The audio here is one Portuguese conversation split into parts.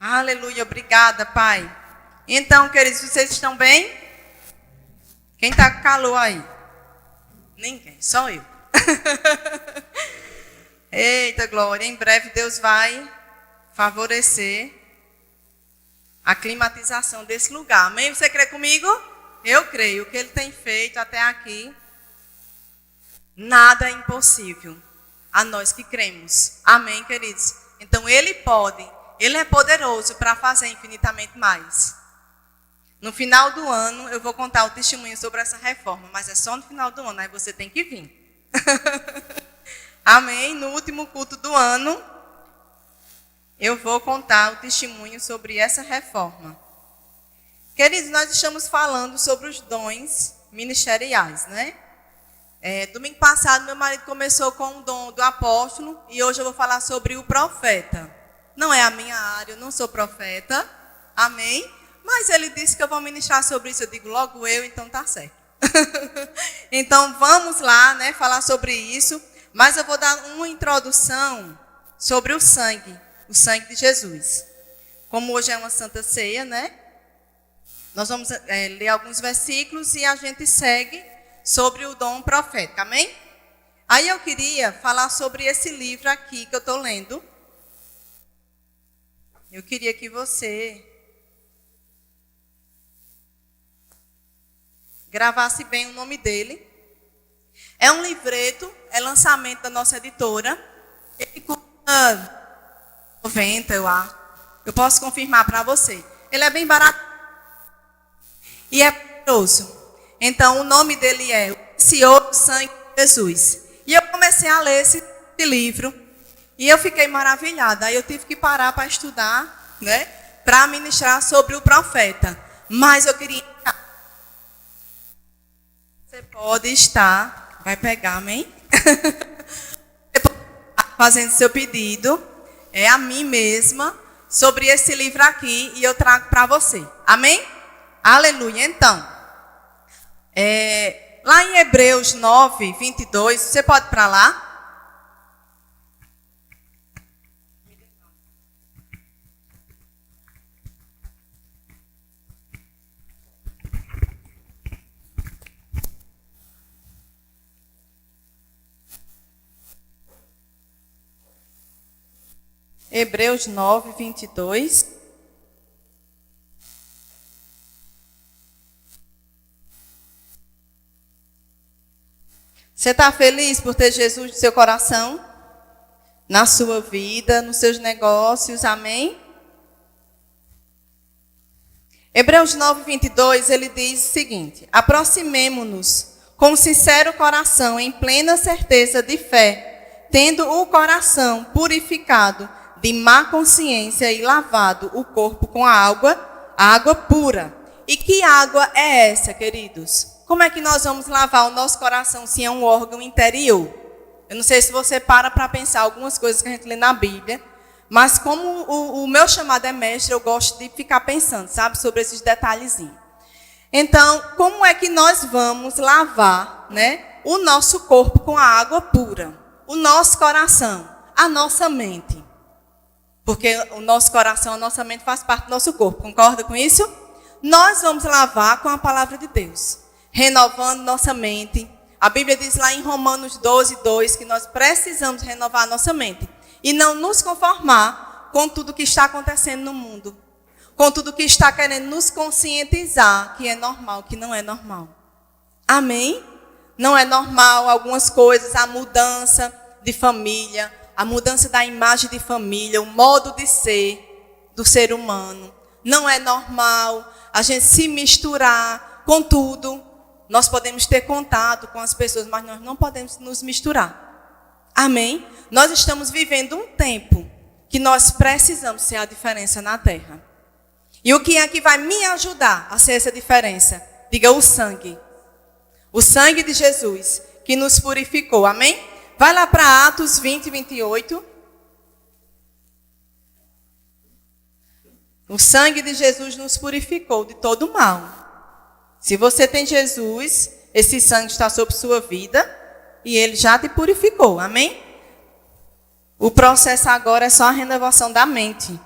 Aleluia, obrigada, Pai. Então, queridos, vocês estão bem? Quem está com calor aí? Ninguém, só eu. Eita, glória, em breve Deus vai favorecer a climatização desse lugar. Amém? Você crê comigo? Eu creio. O que Ele tem feito até aqui, nada é impossível a nós que cremos. Amém, queridos? Então, Ele pode. Ele é poderoso para fazer infinitamente mais. No final do ano, eu vou contar o testemunho sobre essa reforma, mas é só no final do ano, aí você tem que vir. Amém? No último culto do ano, eu vou contar o testemunho sobre essa reforma. Queridos, nós estamos falando sobre os dons ministeriais, né? Domingo passado, meu marido começou com o dom do apóstolo, e hoje eu vou falar sobre o profeta. Não é a minha área, eu não sou profeta. Amém? Mas ele disse que eu vou ministrar sobre isso. Eu digo, logo eu, então tá certo. Então vamos lá, né, falar sobre isso. Mas eu vou dar uma introdução sobre o sangue de Jesus. Como hoje é uma santa ceia, né? Nós vamos ler alguns versículos e a gente segue sobre o dom profético. Amém? Aí eu queria falar sobre esse livro aqui que eu estou lendo. Eu queria que você gravasse bem o nome dele. É um livreto, é lançamento da nossa editora. Ele custa 90, eu acho. Eu posso confirmar para você. Ele é bem barato e é poderoso. Então, o nome dele é O Precioso Sangue de Jesus. E eu comecei a ler esse livro. E eu fiquei maravilhada. Aí eu tive que parar para estudar, né? Para ministrar sobre o profeta. Mas eu queria... Você pode estar... Vai pegar, amém? Você pode estar fazendo seu pedido. É a mim mesma. Sobre esse livro aqui. E eu trago para você. Amém? Aleluia. Então. Lá em Hebreus 9, 22. Você pode ir para lá? Hebreus 9, 22. Você está feliz por ter Jesus no seu coração? Na sua vida, nos seus negócios, amém? Hebreus 9, 22, ele diz o seguinte: aproximemo-nos com sincero coração, em plena certeza de fé, tendo o coração purificado de má consciência e lavado o corpo com a água pura. E que água é essa, queridos? Como é que nós vamos lavar o nosso coração se é um órgão interior? Eu não sei se você para pensar algumas coisas que a gente lê na Bíblia, mas como o meu chamado é mestre, eu gosto de ficar pensando, sabe, sobre esses detalhezinhos. Então, como é que nós vamos lavar, né, o nosso corpo com a água pura? O nosso coração, a nossa mente. Porque o nosso coração, a nossa mente faz parte do nosso corpo. Concorda com isso? Nós vamos lavar com a palavra de Deus. Renovando nossa mente. A Bíblia diz lá em Romanos 12, 2, que nós precisamos renovar nossa mente. E não nos conformar com tudo que está acontecendo no mundo. Com tudo que está querendo nos conscientizar que é normal, que não é normal. Amém? Não é normal algumas coisas, a mudança de família, a mudança da imagem de família, o modo de ser do ser humano. Não é normal a gente se misturar com tudo. Nós podemos ter contato com as pessoas, mas nós não podemos nos misturar. Amém? Nós estamos vivendo um tempo que nós precisamos ser a diferença na terra. E o que é que vai me ajudar a ser essa diferença? Diga o sangue. O sangue de Jesus que nos purificou. Amém? Vai lá para Atos 20, 28. O sangue de Jesus nos purificou de todo o mal. Se você tem Jesus, esse sangue está sobre sua vida e ele já te purificou. Amém? O processo agora é só a renovação da mente.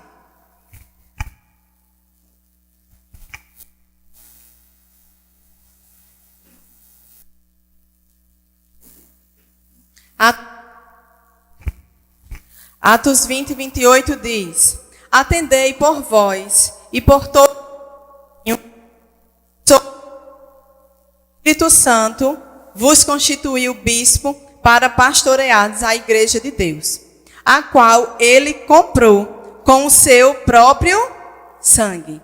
Atos 20, 28 diz: atendei por vós e por todo o Espírito Santo vos constituiu bispo para pastoreardes a igreja de Deus, a qual ele comprou com o seu próprio sangue.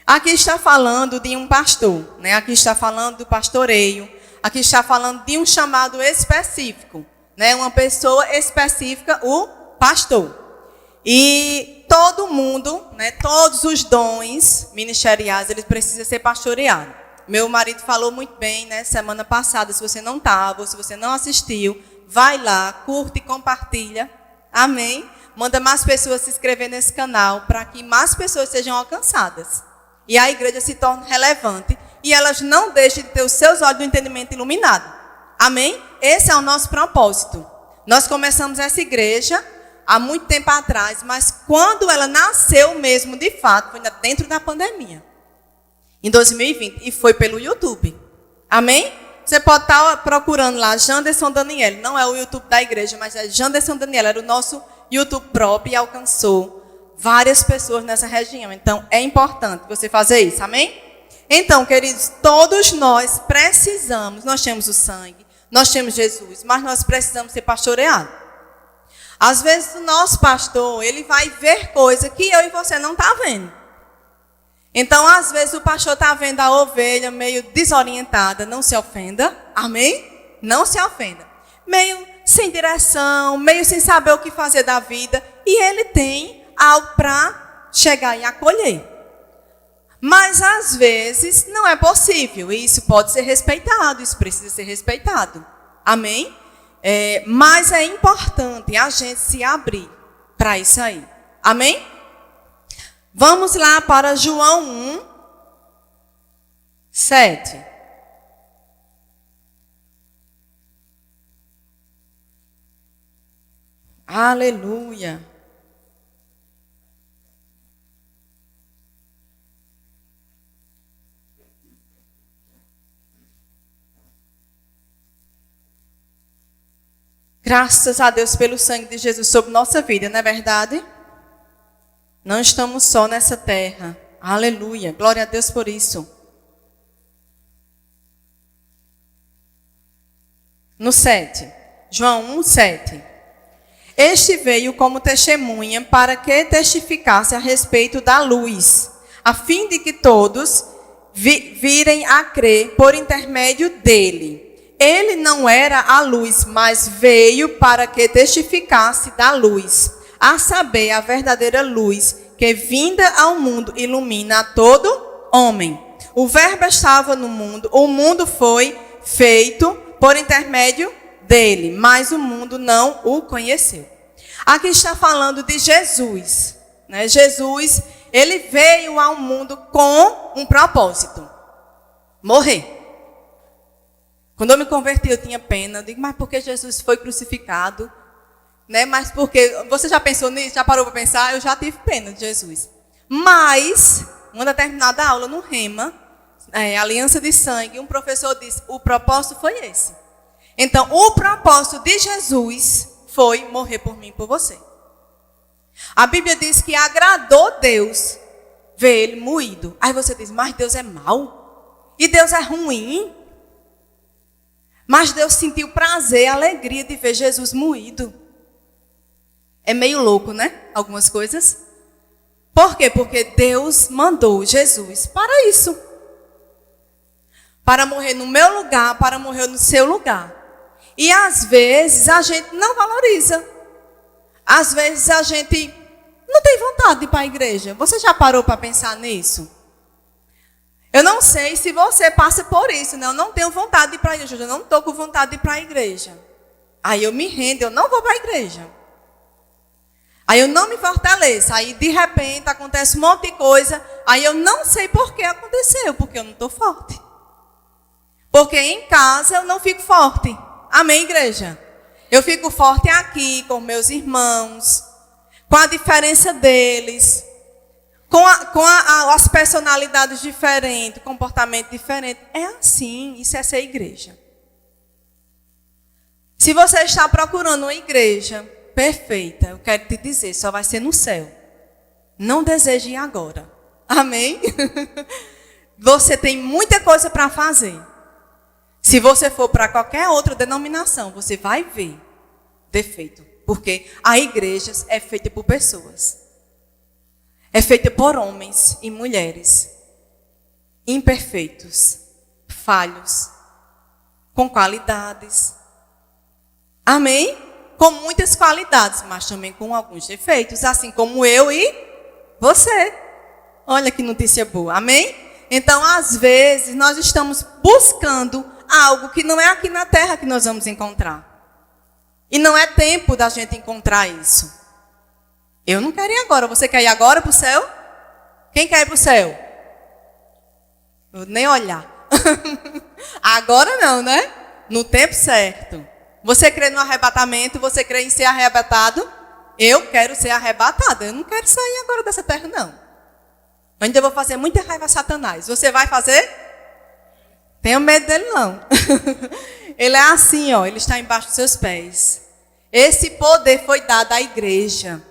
Aqui está falando de um pastor, né? Aqui está falando do pastoreio, aqui está falando de um chamado específico, né? Uma pessoa específica, o pastor. E todo mundo, né? Todos os dons ministeriais, eles precisam ser pastoreados. Meu marido falou muito bem, né? Semana passada, se você não estava, ou se você não assistiu, vai lá, curte e compartilha. Amém? Manda mais pessoas se inscrever nesse canal para que mais pessoas sejam alcançadas. E a igreja se torne relevante e elas não deixem de ter os seus olhos do entendimento iluminados. Amém? Esse é o nosso propósito. Nós começamos essa igreja há muito tempo atrás, mas quando ela nasceu mesmo, de fato, foi dentro da pandemia. Em 2020. E foi pelo YouTube. Amém? Você pode estar procurando lá, Janderson Daniel. Não é o YouTube da igreja, mas é Janderson Daniel. Era o nosso YouTube próprio e alcançou várias pessoas nessa região. Então, é importante você fazer isso. Amém? Então, queridos, todos nós precisamos. Nós temos o sangue, nós temos Jesus, mas nós precisamos ser pastoreados. Às vezes, o nosso pastor, ele vai ver coisa que eu e você não estão vendo. Então, às vezes, o pastor está vendo a ovelha meio desorientada. Não se ofenda. Amém? Não se ofenda. Meio sem direção, meio sem saber o que fazer da vida. E ele tem algo para chegar e acolher. Mas, às vezes, não é possível. E isso pode ser respeitado. Isso precisa ser respeitado. Amém? Mas é importante a gente se abrir para isso aí. Amém? Vamos lá para João 1, 7. Aleluia. Graças a Deus pelo sangue de Jesus sobre nossa vida, não é verdade? Não estamos só nessa terra. Aleluia. Glória a Deus por isso. No 7. João 1, 7. Este veio como testemunha para que testificasse a respeito da luz, a fim de que todos virem a crer por intermédio dele. Ele não era a luz, mas veio para que testificasse da luz, a saber, a verdadeira luz, que vinda ao mundo ilumina a todo homem. O verbo estava no mundo, o mundo foi feito por intermédio dele, mas o mundo não o conheceu. Aqui está falando de Jesus, né? Jesus, ele veio ao mundo com um propósito: morrer. Quando eu me converti, eu tinha pena. Eu digo, mas por que Jesus foi crucificado? Né? Mas porque, você já pensou nisso? Já parou para pensar? Eu já tive pena de Jesus. Mas, uma determinada aula no Rema, Aliança de Sangue, um professor disse, o propósito foi esse. Então, o propósito de Jesus foi morrer por mim e por você. A Bíblia diz que agradou Deus ver ele moído. Aí você diz, mas Deus é mau? E Deus é ruim? Mas Deus sentiu prazer, alegria de ver Jesus moído. É meio louco, né? Algumas coisas. Por quê? Porque Deus mandou Jesus para isso. Para morrer no meu lugar, para morrer no seu lugar. E às vezes a gente não valoriza. Às vezes a gente não tem vontade de ir para a igreja. Você já parou para pensar nisso? Eu não sei se você passa por isso, né? Eu não tenho vontade de ir para a igreja. Eu não estou com vontade de ir para a igreja. Aí eu me rendo, eu não vou para a igreja. Aí eu não me fortaleço. Aí de repente acontece um monte de coisa. Aí eu não sei por que aconteceu. Porque eu não estou forte. Porque em casa eu não fico forte. Amém, igreja? Eu fico forte aqui com meus irmãos. Com a diferença deles. Com as personalidades diferentes. Comportamento diferente. É assim. Isso é ser igreja. Se você está procurando uma igreja perfeita, eu quero te dizer, só vai ser no céu. Não deseje ir agora. Amém? Você tem muita coisa para fazer. Se você for para qualquer outra denominação, você vai ver defeito. Porque a igreja é feita por pessoas. É feita por homens e mulheres imperfeitos, falhos, com qualidades. Amém? Com muitas qualidades, mas também com alguns defeitos, assim como eu e você. Olha que notícia boa, amém? Então, às vezes, nós estamos buscando algo que não é aqui na terra que nós vamos encontrar. E não é tempo da gente encontrar isso. Eu não quero ir agora. Você quer ir agora para o céu? Quem quer ir para o céu? Vou nem olhar. Agora não, né? No tempo certo. Você crê no arrebatamento? Você crê em ser arrebatado? Eu quero ser arrebatada. Eu não quero sair agora dessa terra, não. Eu ainda vou fazer muita raiva a Satanás. Você vai fazer? Tenho medo dele, não. Ele é assim, ó. Ele está embaixo dos seus pés. Esse poder foi dado à igreja.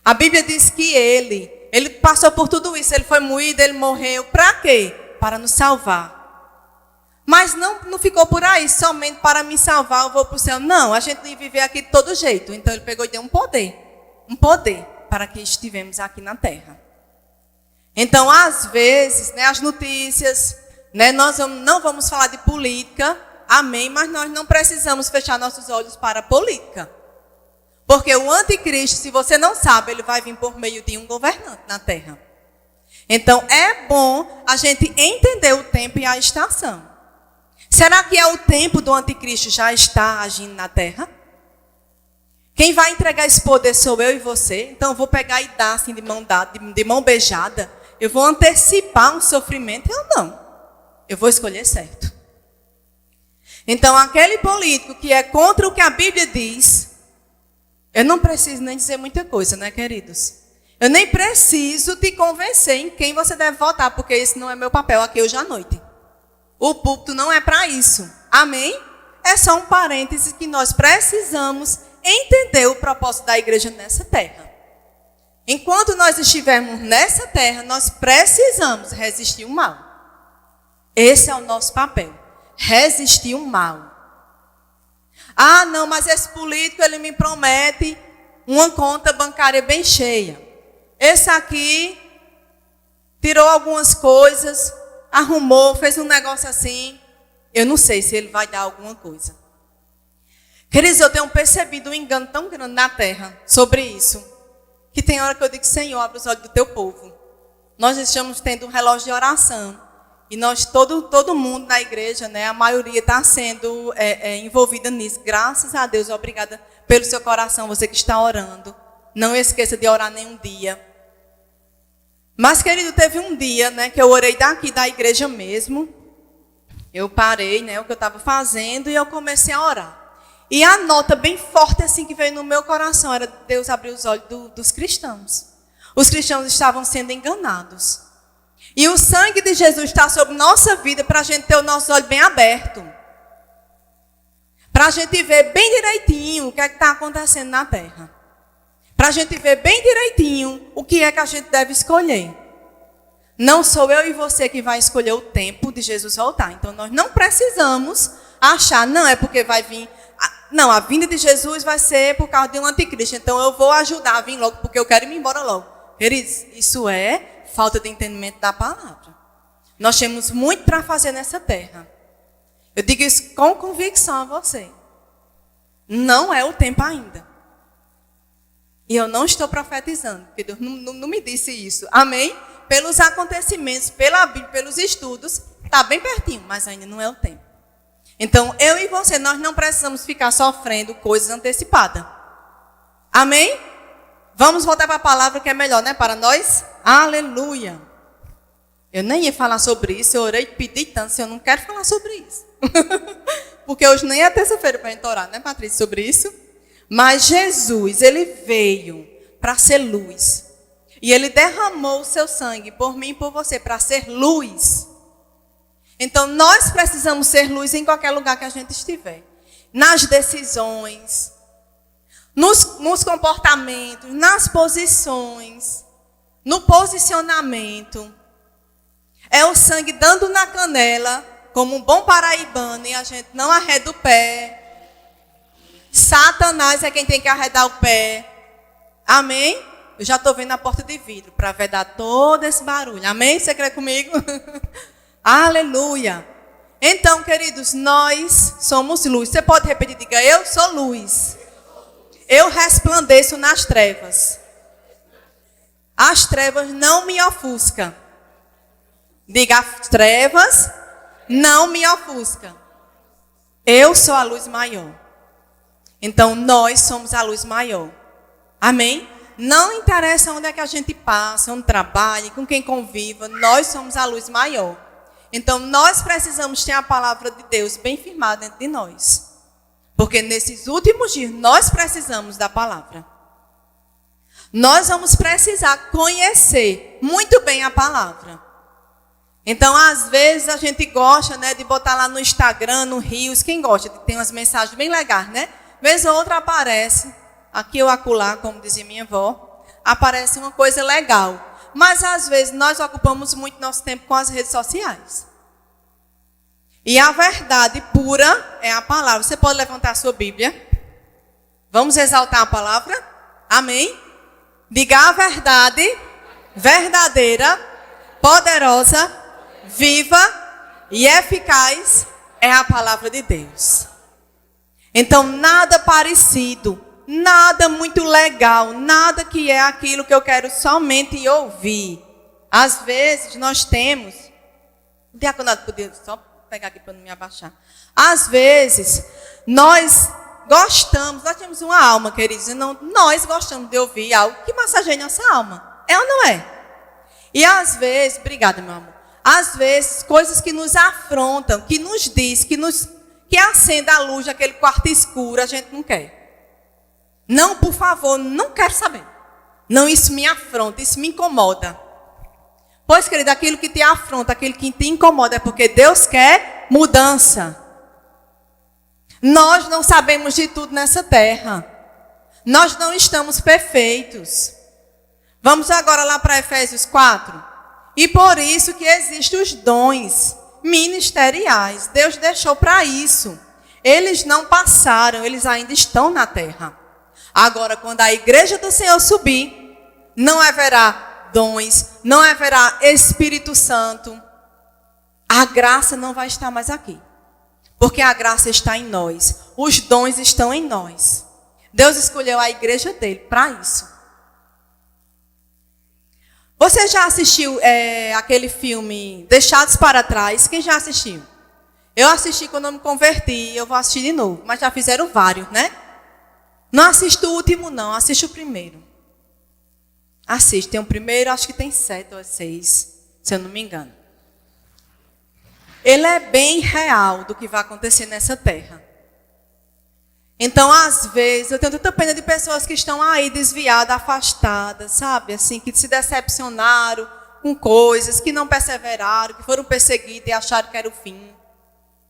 A Bíblia diz que ele passou por tudo isso. Ele foi moído, ele morreu. Para quê? Para nos salvar. Mas não ficou por aí, somente para me salvar, eu vou para o céu. Não, a gente ia viver aqui de todo jeito. Então ele pegou e deu um poder para que estivemos aqui na terra. Então, às vezes, né, as notícias, né, nós não vamos falar de política, amém, mas nós não precisamos fechar nossos olhos para a política. Porque o anticristo, se você não sabe, ele vai vir por meio de um governante na terra. Então, é bom a gente entender o tempo e a estação. Será que é o tempo do anticristo já está agindo na terra? Quem vai entregar esse poder sou eu e você. Então eu vou pegar e dar assim de mão dada, de mão beijada. Eu vou antecipar um sofrimento? Eu não. Eu vou escolher certo. Então aquele político que é contra o que a Bíblia diz, eu não preciso nem dizer muita coisa, né, queridos? Eu nem preciso te convencer em quem você deve votar, porque esse não é meu papel aqui hoje à noite. O púlpito não é para isso. Amém? É só um parêntese que nós precisamos entender o propósito da igreja nessa terra. Enquanto nós estivermos nessa terra, nós precisamos resistir o mal. Esse é o nosso papel. Resistir o mal. Ah, não, mas esse político, ele me promete uma conta bancária bem cheia. Esse aqui tirou algumas coisas, arrumou, fez um negócio assim. Eu não sei se ele vai dar alguma coisa. Queridos, eu tenho percebido um engano tão grande na terra sobre isso, que tem hora que eu digo, Senhor, abre os olhos do teu povo. Nós estamos tendo um relógio de oração. E nós, todo mundo na igreja, né, a maioria está sendo envolvida nisso. Graças a Deus, obrigada pelo seu coração, você que está orando. Não esqueça de orar nenhum dia. Mas, querido, teve um dia, né, que eu orei daqui da igreja mesmo. Eu parei, né, o que eu estava fazendo e eu comecei a orar. E a nota bem forte assim que veio no meu coração era Deus abrir os olhos dos cristãos. Os cristãos estavam sendo enganados. E o sangue de Jesus está sobre nossa vida para a gente ter o nosso olho bem aberto. Para a gente ver bem direitinho o que é que está acontecendo na terra. Para a gente ver bem direitinho o que é que a gente deve escolher. Não sou eu e você que vai escolher o tempo de Jesus voltar. Então nós não precisamos achar, não é porque vai vir. Não, a vinda de Jesus vai ser por causa de um anticristo. Então eu vou ajudar a vir logo porque eu quero ir embora logo. Queridos, isso é falta de entendimento da palavra. Nós temos muito para fazer nessa terra. Eu digo isso com convicção a você. Não é o tempo ainda. E eu não estou profetizando, porque Deus não me disse isso. Amém? Pelos acontecimentos, pela Bíblia, pelos estudos, está bem pertinho, mas ainda não é o tempo. Então, eu e você, nós não precisamos ficar sofrendo coisas antecipadas. Amém? Vamos voltar para a palavra que é melhor, né? Para nós. Aleluia. Eu nem ia falar sobre isso, eu orei e pedi tanto, se eu não quero falar sobre isso. Porque hoje nem é terça-feira para a gente orar, né, Patrícia, sobre isso? Mas Jesus, ele veio para ser luz. E ele derramou o seu sangue por mim e por você, para ser luz. Então, nós precisamos ser luz em qualquer lugar que a gente estiver. Nas decisões, nos comportamentos, nas posições, no posicionamento. É o sangue dando na canela, como um bom paraibano, e a gente não arreda o pé. Satanás é quem tem que arredar o pé. Amém? Eu já estou vendo a porta de vidro para vedar todo esse barulho. Amém? Você crê comigo? Aleluia. Então, queridos, nós somos luz. Você pode repetir, diga, eu sou luz. Eu resplandeço nas trevas. As trevas não me ofuscam. Diga, as trevas não me ofuscam. Eu sou a luz maior. Então, nós somos a luz maior. Amém? Não interessa onde é que a gente passa, onde trabalha, com quem conviva. Nós somos a luz maior. Então, nós precisamos ter a palavra de Deus bem firmada dentro de nós. Porque nesses últimos dias, nós precisamos da palavra. Nós vamos precisar conhecer muito bem a palavra. Então, às vezes, a gente gosta, né, de botar lá no Instagram, no Reels. Quem gosta? Tem umas mensagens bem legais, né? Vez ou outra aparece, aqui ou acolá, como dizia minha avó, aparece uma coisa legal. Mas, às vezes, nós ocupamos muito nosso tempo com as redes sociais. E a verdade pura é a palavra. Você pode levantar a sua Bíblia. Vamos exaltar a palavra? Amém? Diga a verdade, verdadeira, poderosa, viva e eficaz é a palavra de Deus. Então, nada parecido, nada muito legal, nada que é aquilo que eu quero somente ouvir. Às vezes, nós temos... O diaconato podia só pegar aqui para não me abaixar. Às vezes, nós temos uma alma, queridos, e nós gostamos de ouvir algo que massageie nossa alma. É ou não é? E às vezes, obrigada, meu amor. Às vezes, coisas que nos afrontam, que nos diz, que acenda a luz daquele quarto escuro, a gente não quer. Não, por favor, não quero saber. Não, isso me afronta, isso me incomoda. Pois, querido, aquilo que te afronta, aquilo que te incomoda, é porque Deus quer mudança. Nós não sabemos de tudo nessa terra. Nós não estamos perfeitos. Vamos agora lá para Efésios 4. E por isso que existem os dons ministeriais. Deus deixou para isso. Eles não passaram, eles ainda estão na terra. Agora, quando a igreja do Senhor subir, não haverá dons, não haverá Espírito Santo. A graça não vai estar mais aqui. Porque a graça está em nós. Os dons estão em nós. Deus escolheu a igreja dele para isso. Você já assistiu aquele filme Deixados para Trás? Quem já assistiu? Eu assisti quando eu me converti. Eu vou assistir de novo. Mas já fizeram vários, né? Não assisto o último, não. Assisto o primeiro. Assiste. Tem o primeiro, acho que tem 7 ou 6. Se eu não me engano. Ele é bem real do que vai acontecer nessa terra. Então, às vezes, eu tenho tanta pena de pessoas que estão aí desviadas, afastadas, sabe? Assim, que se decepcionaram com coisas, que não perseveraram, que foram perseguidos e acharam que era o fim.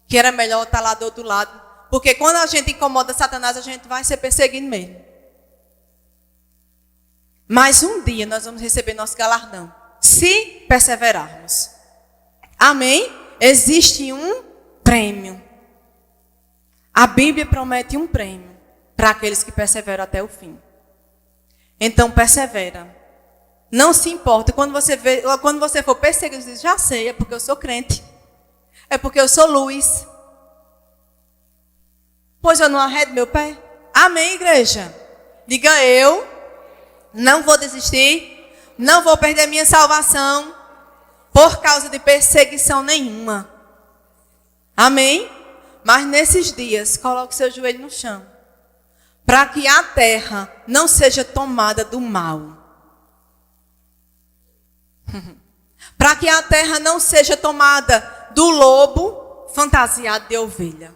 Que era melhor estar lá do outro lado. Porque quando a gente incomoda Satanás, a gente vai ser perseguido mesmo. Mas um dia nós vamos receber nosso galardão. Se perseverarmos. Amém? Existe um prêmio. A Bíblia promete um prêmio para aqueles que perseveram até o fim. Então, persevera. Não se importa. Quando você for perseguido, você diz, já sei, é porque eu sou crente. É porque eu sou luz. Pois eu não arredo meu pé. Amém, igreja? Diga eu, não vou desistir, não vou perder minha salvação por causa de perseguição nenhuma. Amém? Mas nesses dias, coloque seu joelho no chão. Para que a terra não seja tomada do mal. Para que a terra não seja tomada do lobo fantasiado de ovelha.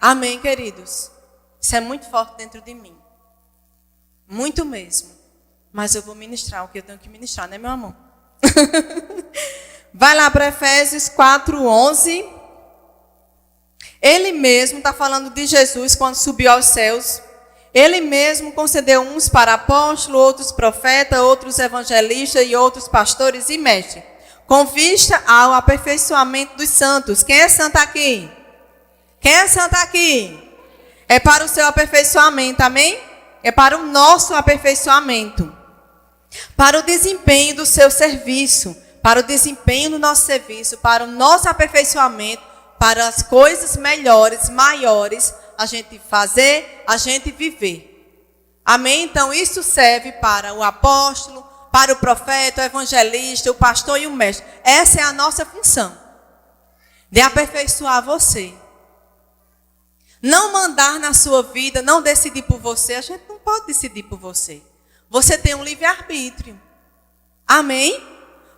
Amém, queridos? Isso é muito forte dentro de mim. Muito mesmo. Mas eu vou ministrar o que eu tenho que ministrar, né, meu amor? Vai lá para Efésios 4:11. Ele mesmo está falando de Jesus quando subiu aos céus. Ele mesmo concedeu uns para apóstolos, outros profetas, outros evangelistas e outros pastores e mestres, com vista ao aperfeiçoamento dos santos. Quem é santo aqui? Quem é santo aqui? É para o seu aperfeiçoamento, amém? É para o nosso aperfeiçoamento. Para o desempenho do seu serviço, para o desempenho do nosso serviço, para o nosso aperfeiçoamento, para as coisas melhores, maiores, a gente fazer, a gente viver. Amém? Então, isso serve para o apóstolo, para o profeta, o evangelista, o pastor e o mestre. Essa é a nossa função, de aperfeiçoar você. Não mandar na sua vida, não decidir por você. A gente não pode decidir por você. Você tem um livre-arbítrio. Amém?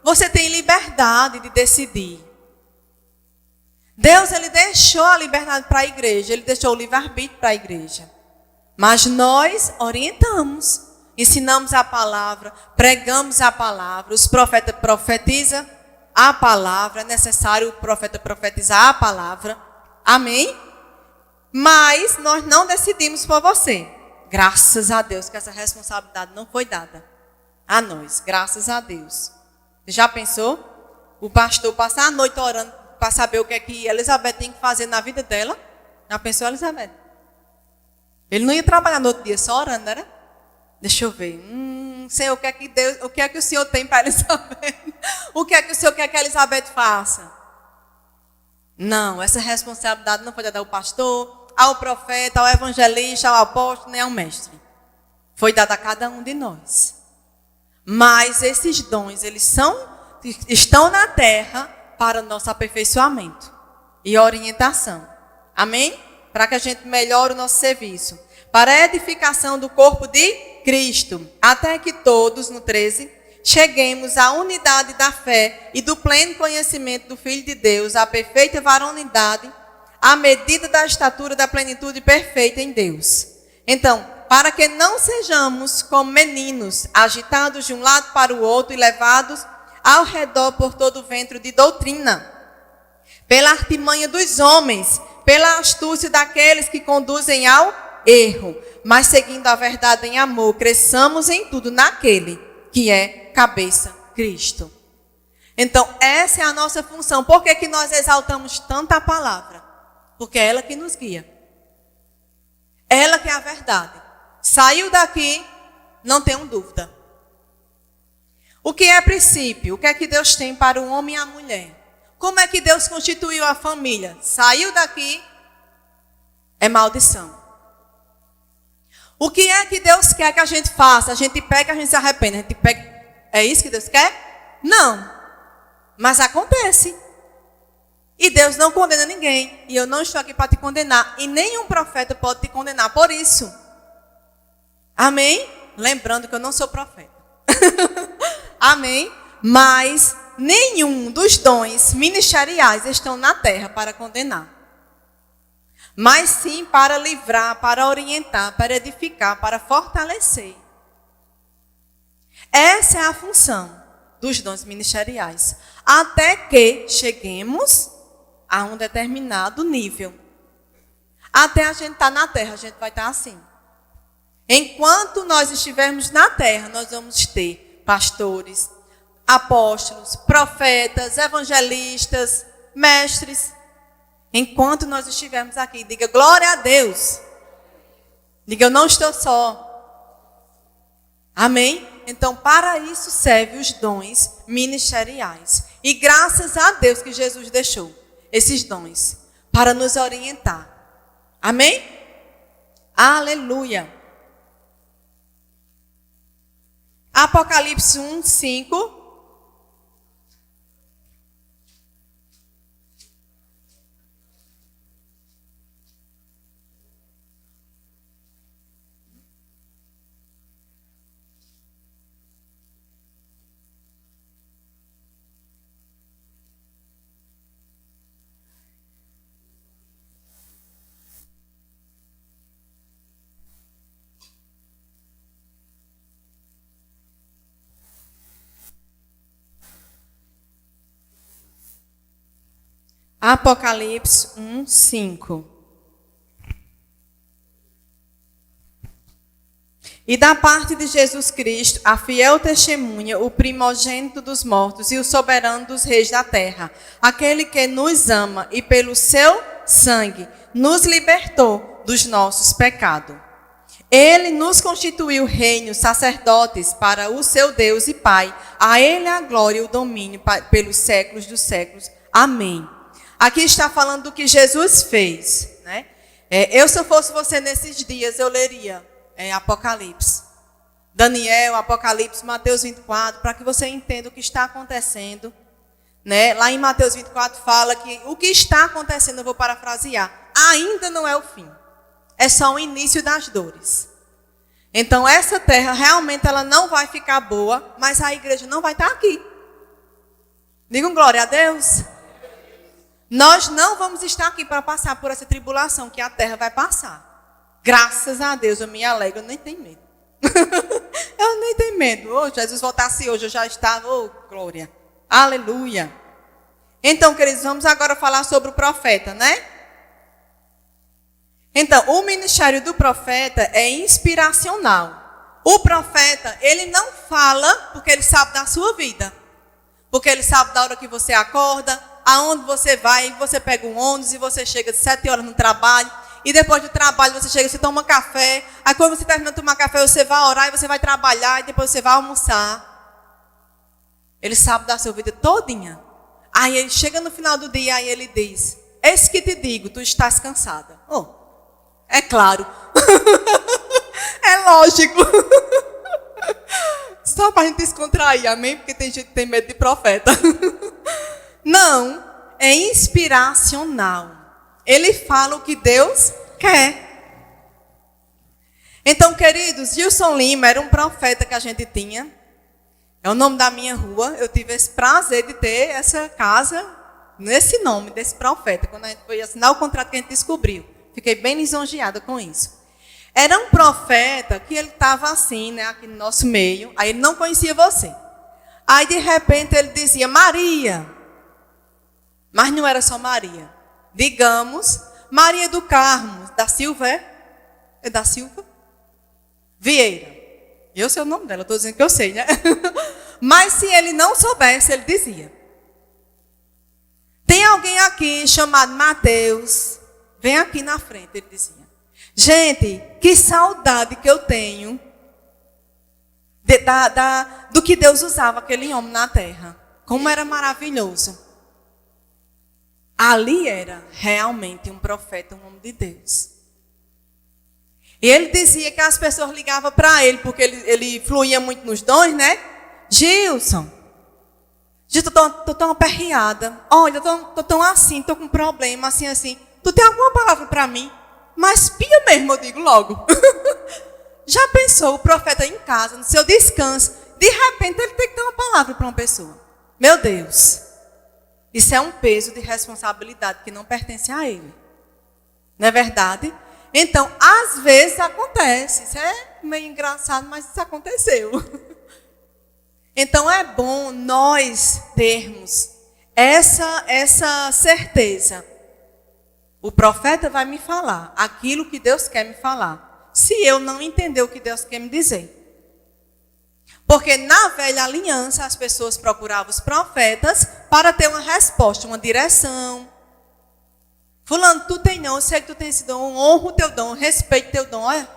Você tem liberdade de decidir. Deus, ele deixou a liberdade para a igreja. Ele deixou o livre-arbítrio para a igreja. Mas nós orientamos, ensinamos a palavra, pregamos a palavra. Os profetas profetizam a palavra. É necessário o profeta profetizar a palavra. Amém? Mas nós não decidimos por você. Graças a Deus que essa responsabilidade não foi dada a nós. Graças a Deus. Você já pensou? O pastor passar a noite orando para saber o que é que Elizabeth tem que fazer na vida dela? Já pensou, Elizabeth? Ele não ia trabalhar no outro dia, só orando, era? Deixa eu ver. Senhor, o que é que o Senhor tem para Elizabeth? O que é que o Senhor quer que a Elizabeth faça? Não, essa responsabilidade não foi dada ao pastor, ao profeta, ao evangelista, ao apóstolo, nem ao mestre. Foi dada a cada um de nós. Mas esses dons, eles estão na terra para o nosso aperfeiçoamento e orientação. Amém? Para que a gente melhore o nosso serviço. Para a edificação do corpo de Cristo. Até que todos, no 13, cheguemos à unidade da fé e do pleno conhecimento do Filho de Deus, à perfeita varonilidade, à medida da estatura da plenitude perfeita em Deus. Então, para que não sejamos como meninos, agitados de um lado para o outro e levados ao redor por todo o ventre de doutrina, pela artimanha dos homens, pela astúcia daqueles que conduzem ao erro, mas seguindo a verdade em amor, cresçamos em tudo naquele que é cabeça, Cristo. Então, essa é a nossa função. Por que nós exaltamos tanto a palavra? Porque é ela que nos guia. Ela que é a verdade. Saiu daqui, não tenho dúvida. O que é princípio? O que é que Deus tem para o homem e a mulher? Como é que Deus constituiu a família? Saiu daqui, é maldição. O que é que Deus quer que a gente faça? A gente pega, a gente se arrepende. A gente pega. É isso que Deus quer? Não. Mas acontece. E Deus não condena ninguém. E eu não estou aqui para te condenar. E nenhum profeta pode te condenar por isso. Amém? Lembrando que eu não sou profeta. Amém? Mas nenhum dos dons ministeriais estão na terra para condenar. Mas sim para livrar, para orientar, para edificar, para fortalecer. Essa é a função dos dons ministeriais. Até que cheguemos a um determinado nível. Até a gente estar na terra, a gente vai estar assim. Enquanto nós estivermos na terra, nós vamos ter pastores, apóstolos, profetas, evangelistas, mestres. Enquanto nós estivermos aqui, diga glória a Deus. Diga eu não estou só. Amém? Então, para isso servem os dons ministeriais. E graças a Deus que Jesus deixou esses dons para nos orientar. Amém? Aleluia. Apocalipse 1, 5. Apocalipse 1, 5. E da parte de Jesus Cristo, a fiel testemunha, o primogênito dos mortos e o soberano dos reis da terra, aquele que nos ama e pelo seu sangue nos libertou dos nossos pecados. Ele nos constituiu reino, sacerdotes para o seu Deus e Pai. A ele a glória e o domínio pelos séculos dos séculos. Amém. Aqui está falando do que Jesus fez, né? Se eu fosse você nesses dias, eu leria Apocalipse. Daniel, Apocalipse, Mateus 24, para que você entenda o que está acontecendo. Né? Lá em Mateus 24 fala que o que está acontecendo, eu vou parafrasear, ainda não é o fim. É só o início das dores. Então essa terra realmente ela não vai ficar boa, mas a igreja não vai estar aqui. Digam glória a Deus. Nós não vamos estar aqui para passar por essa tribulação que a terra vai passar. Graças a Deus, eu me alegro, eu nem tenho medo. Eu nem tenho medo. Oh, Jesus voltasse hoje, eu já estava, oh, glória. Aleluia. Então, queridos, vamos agora falar sobre o profeta, né? Então, o ministério do profeta é inspiracional. O profeta, ele não fala porque ele sabe da sua vida. Porque ele sabe da hora que você acorda, aonde você vai, você pega um ônibus e você chega de 7 horas no trabalho. E depois do trabalho você chega, você toma café. Aí quando você termina de tomar café, você vai orar e você vai trabalhar e depois você vai almoçar. Ele sabe da sua vida todinha. Aí ele chega no final do dia, aí ele diz: eis que te digo, tu estás cansada. Oh, é claro. É lógico. Só para a gente descontrair, amém? Porque tem gente que tem medo de profeta. Não, é inspiracional. Ele fala o que Deus quer. Então, queridos, Gilson Lima era um profeta que a gente tinha. É o nome da minha rua. Eu tive esse prazer de ter essa casa nesse nome desse profeta. Quando a gente foi assinar o contrato que a gente descobriu. Fiquei bem lisonjeada com isso. Era um profeta que ele estava assim, né, aqui no nosso meio. Aí ele não conhecia você. Aí, de repente, ele dizia: Maria. Mas não era só Maria. Digamos, Maria do Carmo, da Silva, é da Silva? Vieira. Eu sei o nome dela, estou dizendo que eu sei, né? Mas se ele não soubesse, ele dizia: tem alguém aqui chamado Mateus, vem aqui na frente, ele dizia. Gente, que saudade que eu tenho do que Deus usava aquele homem na terra. Como era maravilhoso. Ali era realmente um profeta, um homem de Deus. E ele dizia que as pessoas ligavam para ele, porque ele fluía muito nos dons, né? Gilson, tô tão aperreada. Olha, tô tão assim, tô com um problema, assim. Tu tem alguma palavra para mim? Mas pia mesmo, eu digo logo. Já pensou o profeta em casa, no seu descanso, de repente ele tem que ter uma palavra para uma pessoa. Meu Deus. Isso é um peso de responsabilidade que não pertence a ele. Não é verdade? Então, às vezes acontece. Isso é meio engraçado, mas isso aconteceu. Então, é bom nós termos essa certeza. O profeta vai me falar aquilo que Deus quer me falar. Se eu não entender o que Deus quer me dizer. Porque na velha aliança as pessoas procuravam os profetas para ter uma resposta, uma direção. Fulano, tu tem não, eu sei que tu tem esse dom, honra o teu dom, respeito o teu dom. Olha,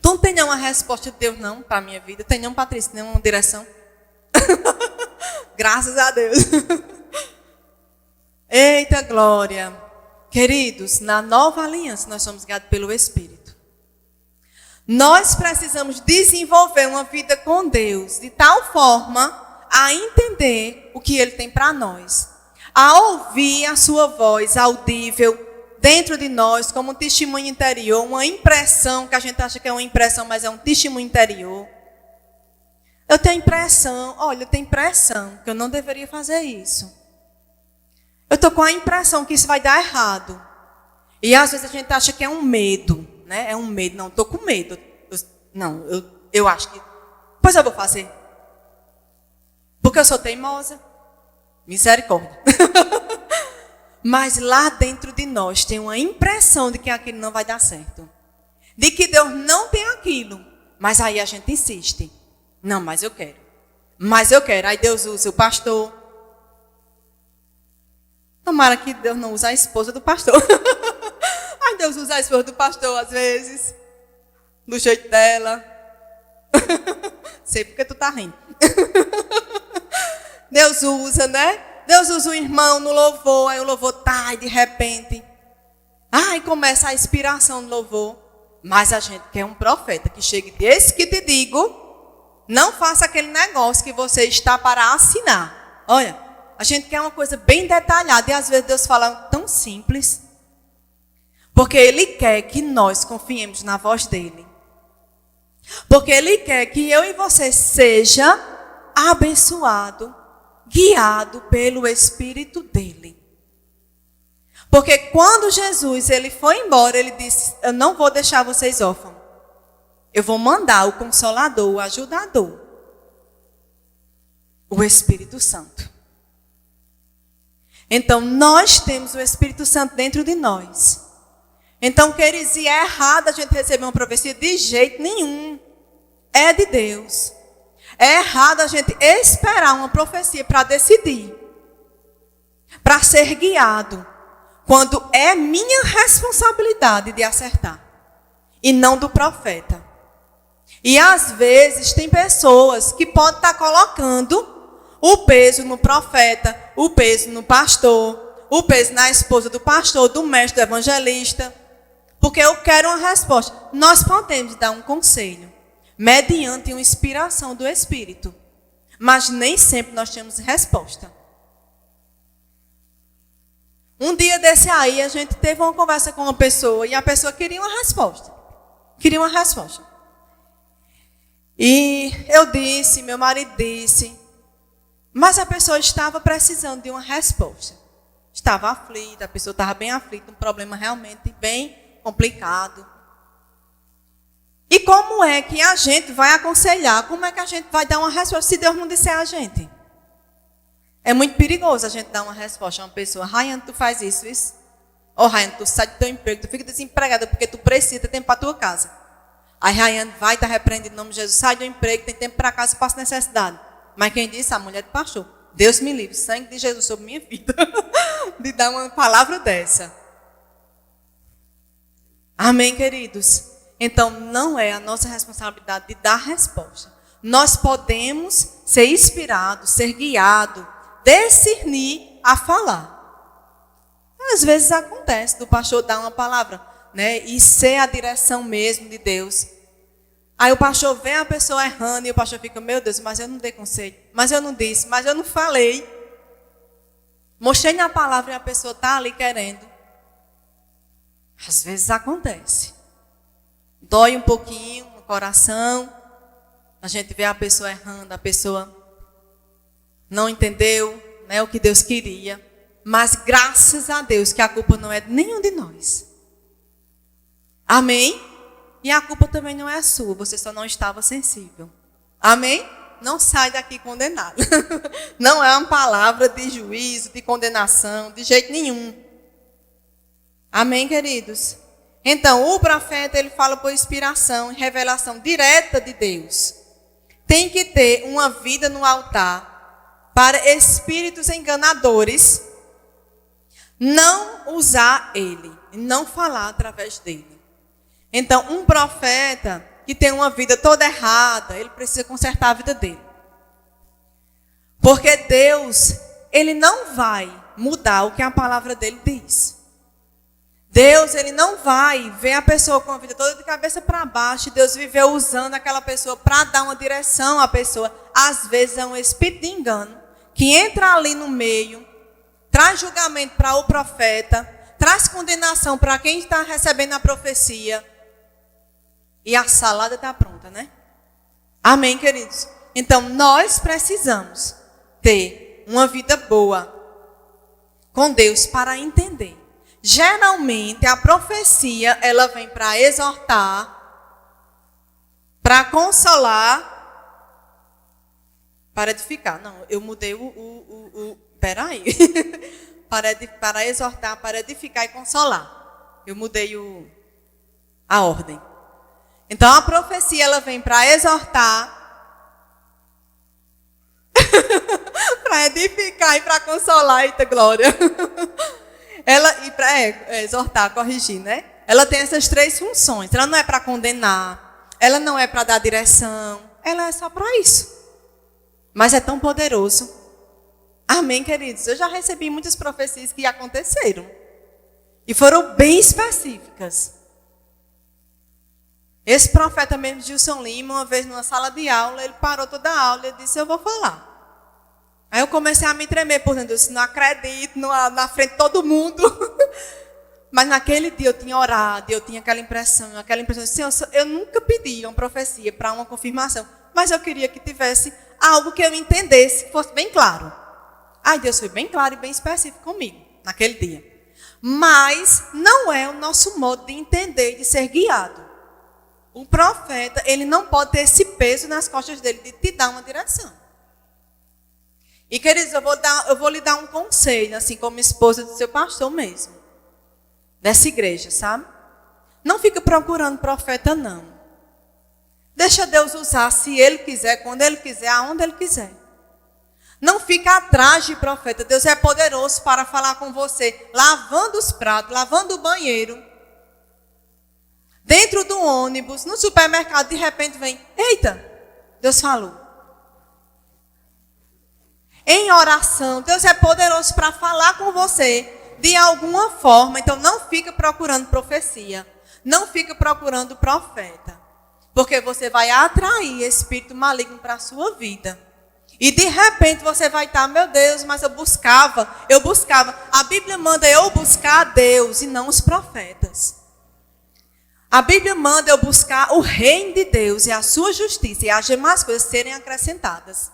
tu não tem nenhuma resposta de Deus não para a minha vida, tem não, Patrícia, nenhuma direção. Graças a Deus. Eita glória. Queridos, na nova aliança nós somos guiados pelo Espírito. Nós precisamos desenvolver uma vida com Deus de tal forma a entender o que Ele tem para nós. A ouvir a sua voz audível dentro de nós como um testemunho interior, uma impressão, que a gente acha que é uma impressão, mas é um testemunho interior. Eu tenho impressão que eu não deveria fazer isso. Eu estou com a impressão que isso vai dar errado. E às vezes a gente acha que é um medo. Né? É um medo, não, estou com medo. Eu acho que... Pois eu vou fazer. Porque eu sou teimosa. Misericórdia. Mas lá dentro de nós tem uma impressão de que aquilo não vai dar certo. De que Deus não tem aquilo. Mas aí a gente insiste. Não, mas eu quero. Mas eu quero. Aí Deus usa o pastor. Tomara que Deus não use a esposa do pastor. Aí Deus usa a esposa do pastor às vezes. Do jeito dela. Sei porque tu tá rindo. Deus usa, né? Deus usa o irmão no louvor. Aí o louvor tá e de repente. Aí começa a inspiração no louvor. Mas a gente quer um profeta que chegue e diz que te digo. Não faça aquele negócio que você está para assinar. Olha, a gente quer uma coisa bem detalhada. E às vezes Deus fala tão simples. Porque Ele quer que nós confiemos na voz dEle. Porque Ele quer que eu e você seja abençoado, guiado pelo Espírito dEle. Porque quando Jesus ele foi embora, Ele disse, eu não vou deixar vocês órfãos. Eu vou mandar o Consolador, o Ajudador, o Espírito Santo. Então, nós temos o Espírito Santo dentro de nós. Então, queridos, e é errado a gente receber uma profecia de jeito nenhum. É de Deus. É errado a gente esperar uma profecia para decidir. Para ser guiado. Quando é minha responsabilidade de acertar. E não do profeta. E às vezes tem pessoas que podem estar colocando o peso no profeta, o peso no pastor, o peso na esposa do pastor, do mestre, do evangelista. Porque eu quero uma resposta. Nós podemos dar um conselho, mediante uma inspiração do Espírito. Mas nem sempre nós temos resposta. Um dia desse aí, a gente teve uma conversa com uma pessoa e a pessoa queria uma resposta. Queria uma resposta. E eu disse, meu marido disse, mas a pessoa estava precisando de uma resposta. Estava aflita, a pessoa estava bem aflita, um problema realmente bem complicado. E como é que a gente vai aconselhar? Como é que a gente vai dar uma resposta se Deus não disser a gente? É muito perigoso a gente dar uma resposta a uma pessoa. Rayane, tu faz isso, isso. Ou Rayane, tu sai do teu emprego, tu fica desempregada porque tu precisa ter tempo para tua casa. Aí Rayane vai, tá repreendido em nome de Jesus, sai do emprego, tem tempo para casa, passa necessidade. Mas quem disse? A mulher do pastor. Deus me livre, sangue de Jesus sobre minha vida. De dar uma palavra dessa. Amém, queridos? Então, não é a nossa responsabilidade de dar resposta. Nós podemos ser inspirados, ser guiados, discernir a falar. Às vezes acontece do pastor dar uma palavra, né? E ser a direção mesmo de Deus. Aí o pastor vê a pessoa errando e o pastor fica, meu Deus, mas eu não dei conselho. Mas eu não disse, mas eu não falei. Mostrei na palavra e a pessoa está ali querendo. Às vezes acontece. Dói um pouquinho no coração. A gente vê a pessoa errando, a pessoa não entendeu, né, o que Deus queria. Mas graças a Deus que a culpa não é de nenhum de nós. Amém? E a culpa também não é sua, você só não estava sensível. Amém? Não sai daqui condenado. Não é uma palavra de juízo, de condenação, de jeito nenhum. Amém, queridos? Então, o profeta, ele fala por inspiração e revelação direta de Deus. Tem que ter uma vida no altar para espíritos enganadores não usar ele, não falar através dele. Então, um profeta que tem uma vida toda errada, ele precisa consertar a vida dele. Porque Deus, ele não vai mudar o que a palavra dele diz. Deus, ele não vai ver a pessoa com a vida toda de cabeça para baixo. E Deus viveu usando aquela pessoa para dar uma direção à pessoa. Às vezes é um espírito de engano que entra ali no meio, traz julgamento para o profeta, traz condenação para quem está recebendo a profecia. E a salada está pronta, né? Amém, queridos? Então, nós precisamos ter uma vida boa com Deus para entender. Geralmente, a profecia, ela vem para exortar, para consolar, para edificar. Não, eu mudei peraí. para exortar, para edificar e consolar. Eu mudei a ordem. Então a profecia ela vem para exortar, para edificar e para consolar, eita glória. Ela, e para exortar, corrigir, né? Ela tem essas três funções. Ela não é para condenar, ela não é para dar direção, ela é só para isso. Mas é tão poderoso. Amém, queridos? Eu já recebi muitas profecias que aconteceram. E foram bem específicas. Esse profeta mesmo, Gilson Lima, uma vez numa sala de aula, ele parou toda a aula e disse, eu vou falar. Aí eu comecei a me tremer por dentro, eu disse, não acredito, na frente de todo mundo. Mas naquele dia eu tinha orado, eu tinha aquela impressão, Senhor, eu nunca pedi uma profecia para uma confirmação, mas eu queria que tivesse algo que eu entendesse, que fosse bem claro. Aí Deus foi bem claro e bem específico comigo, naquele dia. Mas não é o nosso modo de entender e de ser guiado. O profeta, ele não pode ter esse peso nas costas dele de te dar uma direção. E, queridos, eu vou lhe dar um conselho, assim como esposa do seu pastor mesmo. Dessa igreja, sabe? Não fica procurando profeta, não. Deixa Deus usar se Ele quiser, quando Ele quiser, aonde Ele quiser. Não fica atrás de profeta. Deus é poderoso para falar com você, lavando os pratos, lavando o banheiro. Dentro do ônibus, no supermercado, de repente vem, eita, Deus falou. Em oração, Deus é poderoso para falar com você de alguma forma. Então não fica procurando profecia, não fica procurando profeta, porque você vai atrair espírito maligno para a sua vida. E de repente você vai estar, meu Deus, mas eu buscava. A Bíblia manda eu buscar a Deus e não os profetas. A Bíblia manda eu buscar o reino de Deus e a sua justiça e as demais coisas serem acrescentadas.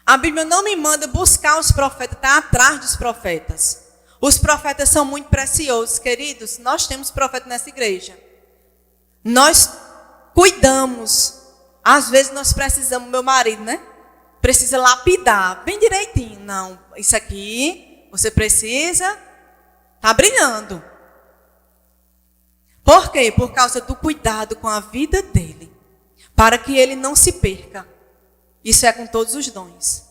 A Bíblia não me manda buscar os profetas, estar atrás dos profetas. Os profetas são muito preciosos, queridos. Nós temos profetas nessa igreja. Nós cuidamos. Às vezes nós precisamos, meu marido, né? Precisa lapidar bem direitinho. Não, isso aqui você precisa, tá brilhando. Por quê? Por causa do cuidado com a vida dele. Para que ele não se perca. Isso é com todos os dons.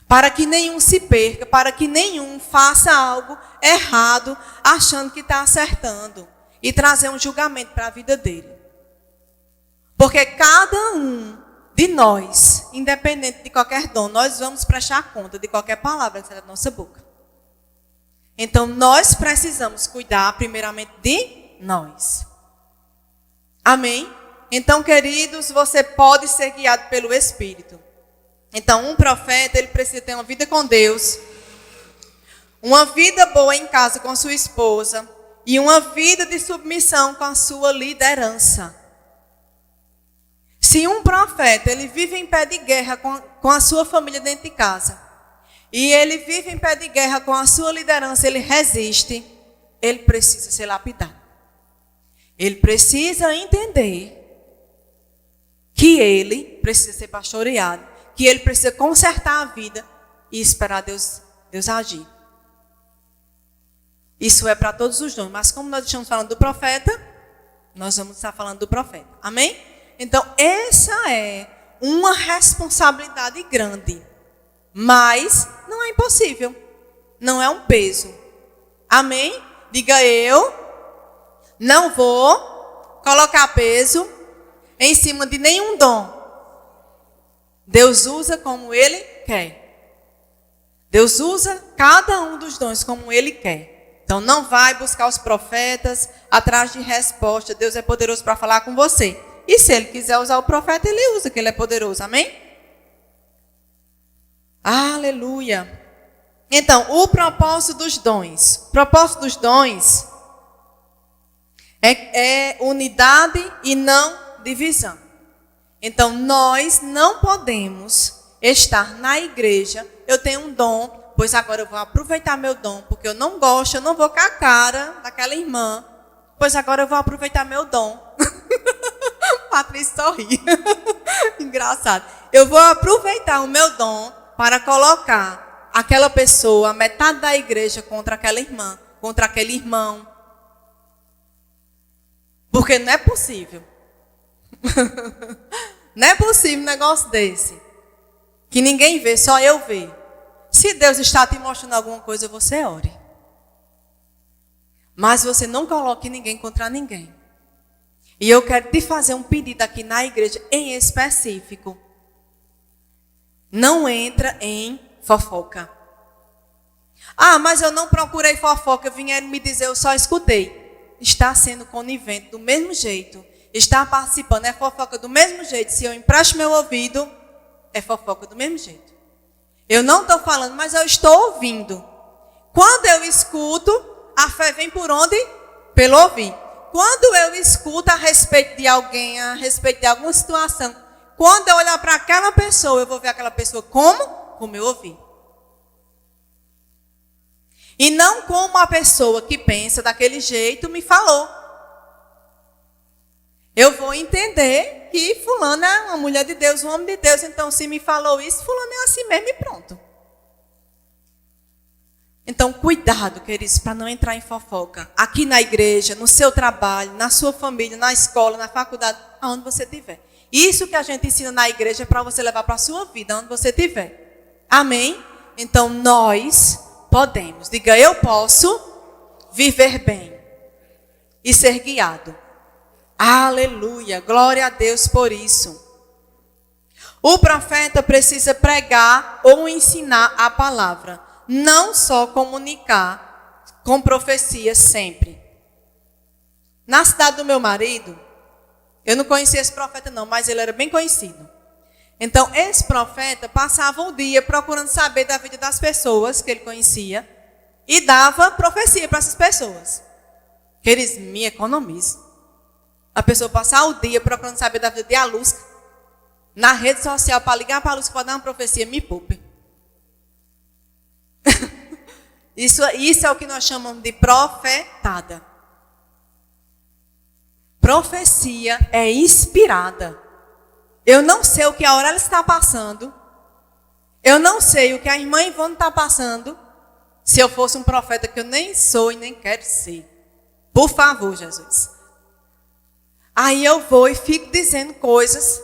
Para que nenhum se perca, para que nenhum faça algo errado, achando que está acertando. E trazer um julgamento para a vida dele. Porque cada um de nós, independente de qualquer dom, nós vamos prestar conta de qualquer palavra que saia da nossa boca. Então, nós precisamos cuidar primeiramente de nós. Amém? Então, queridos, você pode ser guiado pelo Espírito. Então, um profeta, ele precisa ter uma vida com Deus, uma vida boa em casa com sua esposa e uma vida de submissão com a sua liderança. Se um profeta, ele vive em pé de guerra com a sua família dentro de casa, e ele vive em pé de guerra com a sua liderança, ele resiste, ele precisa ser lapidado. Ele precisa entender que ele precisa ser pastoreado, que ele precisa consertar a vida e esperar Deus agir. Isso é para todos os dons, mas como nós estamos falando do profeta, nós vamos estar falando do profeta. Amém? Então, essa é uma responsabilidade grande, mas não é impossível, não é um peso. Amém? Diga eu, não vou colocar peso em cima de nenhum dom. Deus usa como Ele quer. Deus usa cada um dos dons como Ele quer. Então não vai buscar os profetas atrás de resposta. Deus é poderoso para falar com você. E se Ele quiser usar o profeta, Ele usa, que Ele é poderoso. Amém? Aleluia. Então, o propósito dos dons. O propósito dos dons é unidade e não divisão. Então, nós não podemos estar na igreja, eu tenho um dom, pois agora eu vou aproveitar meu dom, porque eu não gosto, eu não vou com a cara daquela irmã, pois agora eu vou aproveitar meu dom. Patrícia sorri. Engraçado. Eu vou aproveitar o meu dom para colocar aquela pessoa, a metade da igreja contra aquela irmã, contra aquele irmão. Porque não é possível. Não é possível um negócio desse. Que ninguém vê, só eu vejo. Se Deus está te mostrando alguma coisa, você ore. Mas você não coloque ninguém contra ninguém. E eu quero te fazer um pedido aqui na igreja em específico. Não entra em fofoca. Ah, mas eu não procurei fofoca, vieram me dizer, eu só escutei. Está sendo conivente do mesmo jeito. Está participando, é fofoca do mesmo jeito. Se eu empresto meu ouvido, é fofoca do mesmo jeito. Eu não estou falando, mas eu estou ouvindo. Quando eu escuto, a fé vem por onde? Pelo ouvir. Quando eu escuto a respeito de alguém, a respeito de alguma situação, quando eu olhar para aquela pessoa, eu vou ver aquela pessoa como? Como eu ouvi. E não como a pessoa que pensa daquele jeito me falou. Eu vou entender que fulano é uma mulher de Deus, um homem de Deus. Então, se me falou isso, fulano é assim mesmo e pronto. Então, cuidado, queridos, para não entrar em fofoca. Aqui na igreja, no seu trabalho, na sua família, na escola, na faculdade, aonde você estiver. Isso que a gente ensina na igreja é para você levar para a sua vida, onde você estiver. Amém? Então, nós podemos. Diga, eu posso viver bem e ser guiado. Aleluia, glória a Deus por isso. O profeta precisa pregar ou ensinar a palavra, não só comunicar com profecia sempre. Na cidade do meu marido, eu não conhecia esse profeta não, mas ele era bem conhecido. Então, esse profeta passava o dia procurando saber da vida das pessoas que ele conhecia e dava profecia para essas pessoas. Que eles me economizam. A pessoa passar o dia procurando saber da vida de Alusca, na rede social, para ligar para a Alusca para dar uma profecia, me poupe. Isso é o que nós chamamos de profetada. Profecia é inspirada. Eu não sei o que a Aurélia está passando. Eu não sei o que a irmã Ivone está passando. Se eu fosse um profeta, que eu nem sou e nem quero ser. Por favor, Jesus. Aí eu vou e fico dizendo coisas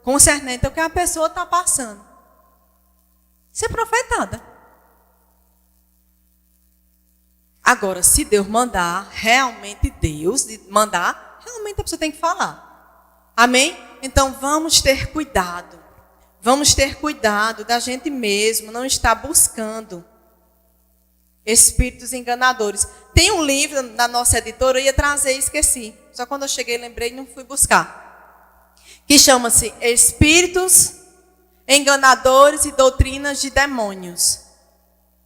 concernentes ao que a pessoa está passando. Isso é profetada. Agora, se Deus mandar, realmente Deus mandar, realmente a pessoa tem que falar. Amém? Então vamos ter cuidado. Vamos ter cuidado da gente mesmo, não estar buscando espíritos enganadores. Tem um livro da nossa editora, eu ia trazer e esqueci. Só quando eu cheguei, lembrei e não fui buscar. Que chama-se Espíritos Enganadores e Doutrinas de Demônios.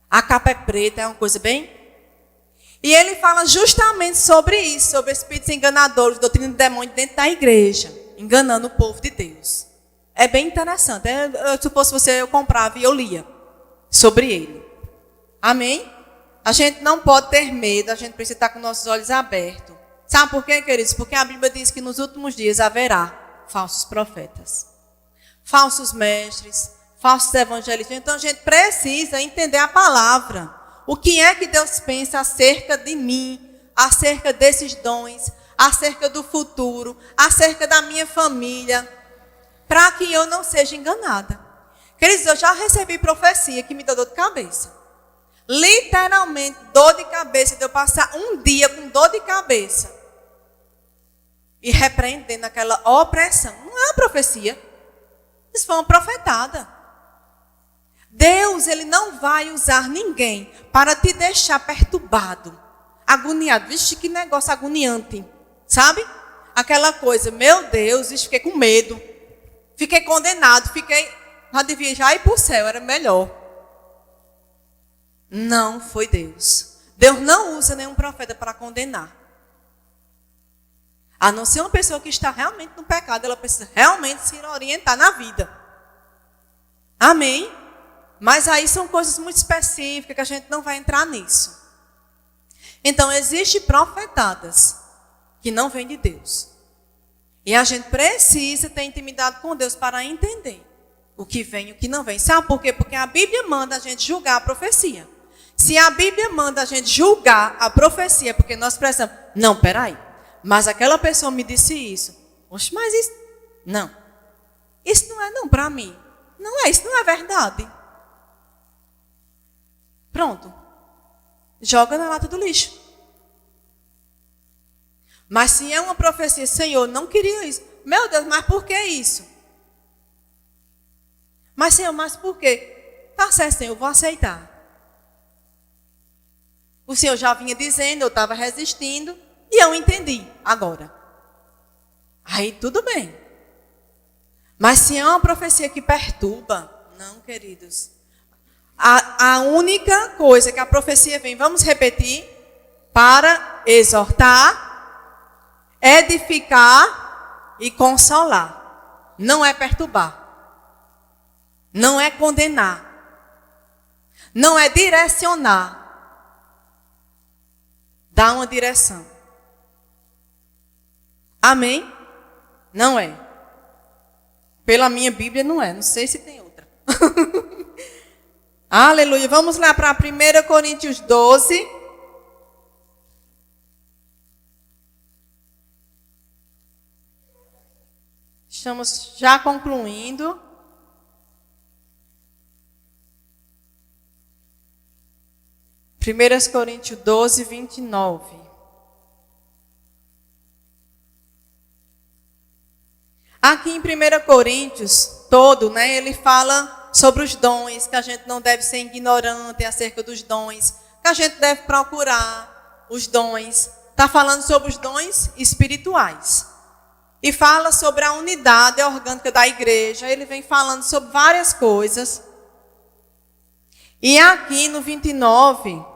A capa é preta, é uma coisa bem... E ele fala justamente sobre isso, sobre espíritos enganadores, doutrina de demônio dentro da igreja, enganando o povo de Deus. É bem interessante. Se fosse você, eu comprava e eu lia sobre ele. Amém? A gente não pode ter medo, a gente precisa estar com nossos olhos abertos. Sabe por quê, queridos? Porque a Bíblia diz que nos últimos dias haverá falsos profetas, falsos mestres, falsos evangelistas. Então a gente precisa entender a palavra. O que é que Deus pensa acerca de mim, acerca desses dons, acerca do futuro, acerca da minha família, para que eu não seja enganada. Queridos, eu já recebi profecia que me deu dor de cabeça. Literalmente, dor de cabeça, de eu passar um dia com dor de cabeça. E repreendendo aquela opressão. Não é uma profecia. Isso foi uma profetada. Deus, Ele não vai usar ninguém para te deixar perturbado, agoniado. Vixe, que negócio agoniante, sabe? Aquela coisa, meu Deus, vixe, fiquei com medo. Fiquei condenado, já devia já ir para o céu, era melhor. Não foi Deus. Deus não usa nenhum profeta para condenar. A não ser uma pessoa que está realmente no pecado, ela precisa realmente se orientar na vida. Amém? Mas aí são coisas muito específicas que a gente não vai entrar nisso. Então, existem profetadas que não vêm de Deus. E a gente precisa ter intimidade com Deus para entender. o que vem e o que não vem. Sabe por quê? Porque a Bíblia manda a gente julgar a profecia. Se a Bíblia manda a gente julgar a profecia, porque nós precisamos... Não, peraí. Mas aquela pessoa me disse isso. Oxe, mas isso... Não. Isso não é não para mim. Não é, isso não é verdade. Pronto. Joga na lata do lixo. Mas se é uma profecia, Senhor, não queria isso. Meu Deus, mas por que isso? Mas Senhor, mas por quê? Tá certo, Senhor, eu vou aceitar. O Senhor já vinha dizendo, eu estava resistindo, e eu entendi agora. Aí tudo bem. Mas se é uma profecia que perturba, não, queridos. A única coisa que a profecia vem, vamos repetir, para exortar, edificar e consolar. Não é perturbar. Não é condenar. Não é direcionar. Dá uma direção. Amém? Não é. Pela minha Bíblia não é. Não sei se tem outra. Aleluia. Vamos lá para 1 Coríntios 12. Estamos já concluindo. 1 Coríntios 12, 29. Aqui em 1 Coríntios, todo, ele fala sobre os dons, que a gente não deve ser ignorante acerca dos dons, que a gente deve procurar os dons. Está falando sobre os dons espirituais. E fala sobre a unidade orgânica da igreja. Ele vem falando sobre várias coisas. E aqui no 29...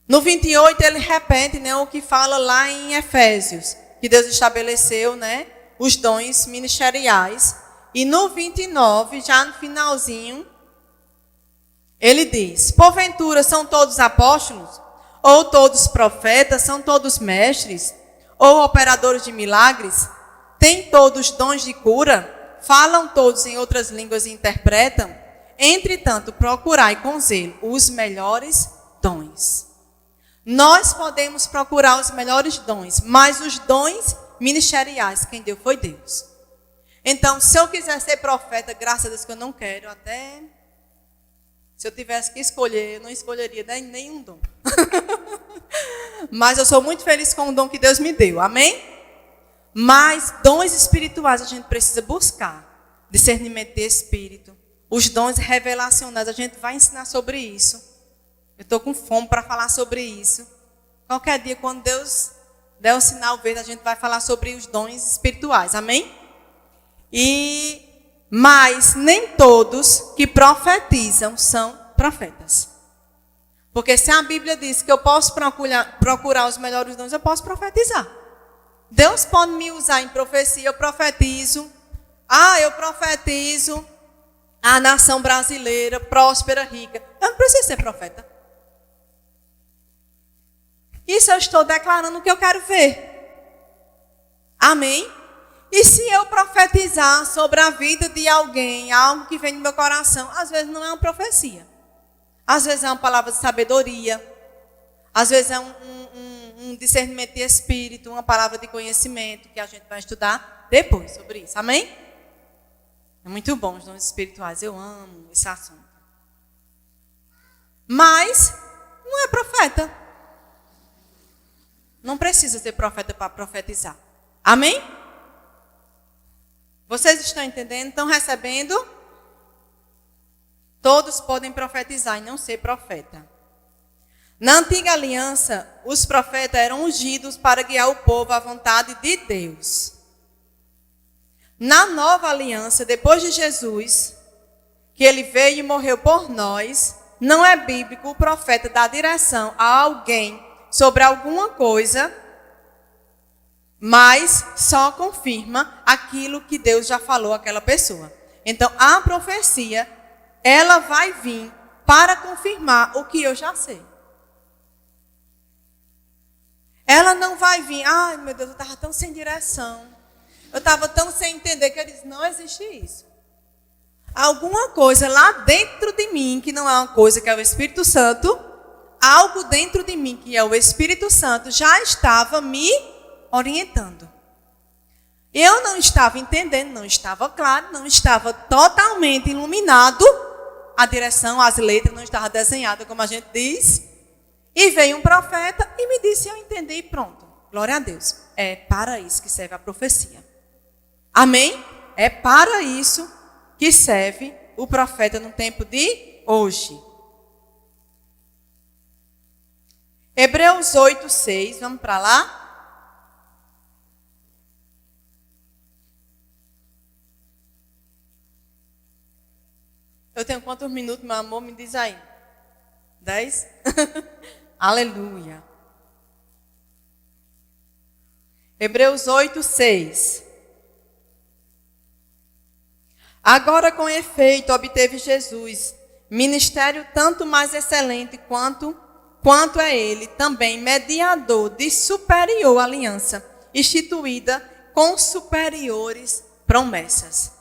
No 28 ele repete o que fala lá em Efésios, que Deus estabeleceu os dons ministeriais. E no 29, já no finalzinho, ele diz: porventura são todos apóstolos? Ou todos profetas? São todos mestres? Ou operadores de milagres? Têm todos dons de cura? Falam todos em outras línguas e interpretam? Entretanto, procurai com zelo os melhores dons. Nós podemos procurar os melhores dons, mas os dons ministeriais, quem deu foi Deus. Então, se eu quiser ser profeta, graças a Deus que eu não quero, até se eu tivesse que escolher, eu não escolheria nenhum dom. Mas eu sou muito feliz com o dom que Deus me deu, amém? Mas dons espirituais a gente precisa buscar. Discernimento de espírito. Os dons revelacionais, a gente vai ensinar sobre isso. Eu estou com fome para falar sobre isso. Qualquer dia, quando Deus der o sinal verde, a gente vai falar sobre os dons espirituais. Amém? Mas nem todos que profetizam são profetas. Porque se a Bíblia diz que eu posso procurar os melhores dons, eu posso profetizar. Deus pode me usar em profecia, eu profetizo. Eu profetizo a nação brasileira, próspera, rica. Eu não preciso ser profeta. Isso eu estou declarando o que eu quero ver. Amém? E se eu profetizar sobre a vida de alguém, algo que vem no meu coração, às vezes não é uma profecia. Às vezes é uma palavra de sabedoria. Às vezes é um discernimento de espírito, uma palavra de conhecimento, que a gente vai estudar depois sobre isso. Amém? É muito bom os dons espirituais. Eu amo esse assunto. Mas não é profeta. Não precisa ser profeta para profetizar. Amém? Vocês estão entendendo? Estão recebendo? Todos podem profetizar e não ser profeta. Na antiga aliança, os profetas eram ungidos para guiar o povo à vontade de Deus. Na nova aliança, depois de Jesus, que ele veio e morreu por nós, não é bíblico o profeta dar direção a alguém sobre alguma coisa, mas só confirma aquilo que Deus já falou àquela pessoa. Então, a profecia, ela vai vir para confirmar o que eu já sei. Ela não vai vir, ai meu Deus, eu estava tão sem direção. Eu estava tão sem entender que eu disse, não existe isso. Alguma coisa lá dentro de mim, que não é uma coisa que é o Espírito Santo, algo dentro de mim, que é o Espírito Santo, já estava me orientando. Eu não estava entendendo, não estava claro, não estava totalmente iluminado, a direção, as letras não estavam desenhadas, como a gente diz. E veio um profeta e me disse, eu entendi e pronto. Glória a Deus. É para isso que serve a profecia. Amém? É para isso que serve o profeta no tempo de hoje. Hebreus 8, 6, vamos para lá? Eu tenho quantos minutos, meu amor? Me diz aí. 10? Aleluia. Hebreus 8, 6. Agora, com efeito, obteve Jesus, ministério tanto mais excelente quanto é ele, também mediador de superior aliança, instituída com superiores promessas.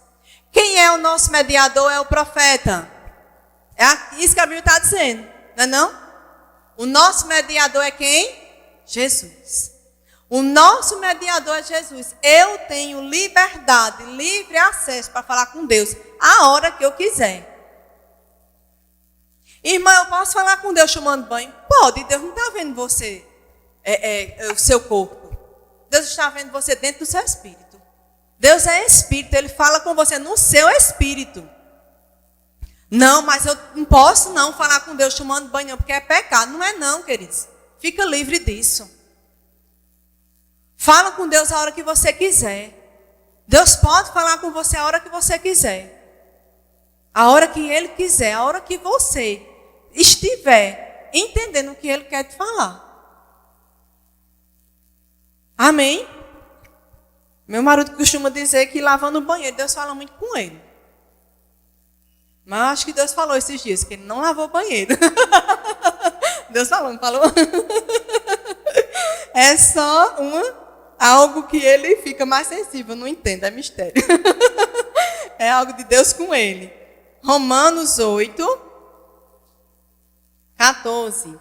Quem é o nosso mediador? É o profeta. É isso que a Bíblia está dizendo, não é não? O nosso mediador é quem? Jesus. O nosso mediador é Jesus. Eu tenho liberdade, livre acesso para falar com Deus a hora que eu quiser. Irmã, eu posso falar com Deus tomando banho? Pode, Deus não está vendo você, o seu corpo. Deus está vendo você dentro do seu espírito. Deus é espírito, Ele fala com você no seu espírito. Não, mas eu não posso não falar com Deus tomando banho, não, porque é pecado. Não é não, queridos. Fica livre disso. Fala com Deus a hora que você quiser. Deus pode falar com você a hora que você quiser. A hora que Ele quiser, a hora que você estiver entendendo o que Ele quer te falar. Amém? Meu marido costuma dizer que lavando o banheiro, Deus fala muito com ele. Mas acho que Deus falou esses dias, que ele não lavou o banheiro. Deus falou, não falou? É só algo que ele fica mais sensível, não entende, é mistério. É algo de Deus com ele. Romanos 8, 14.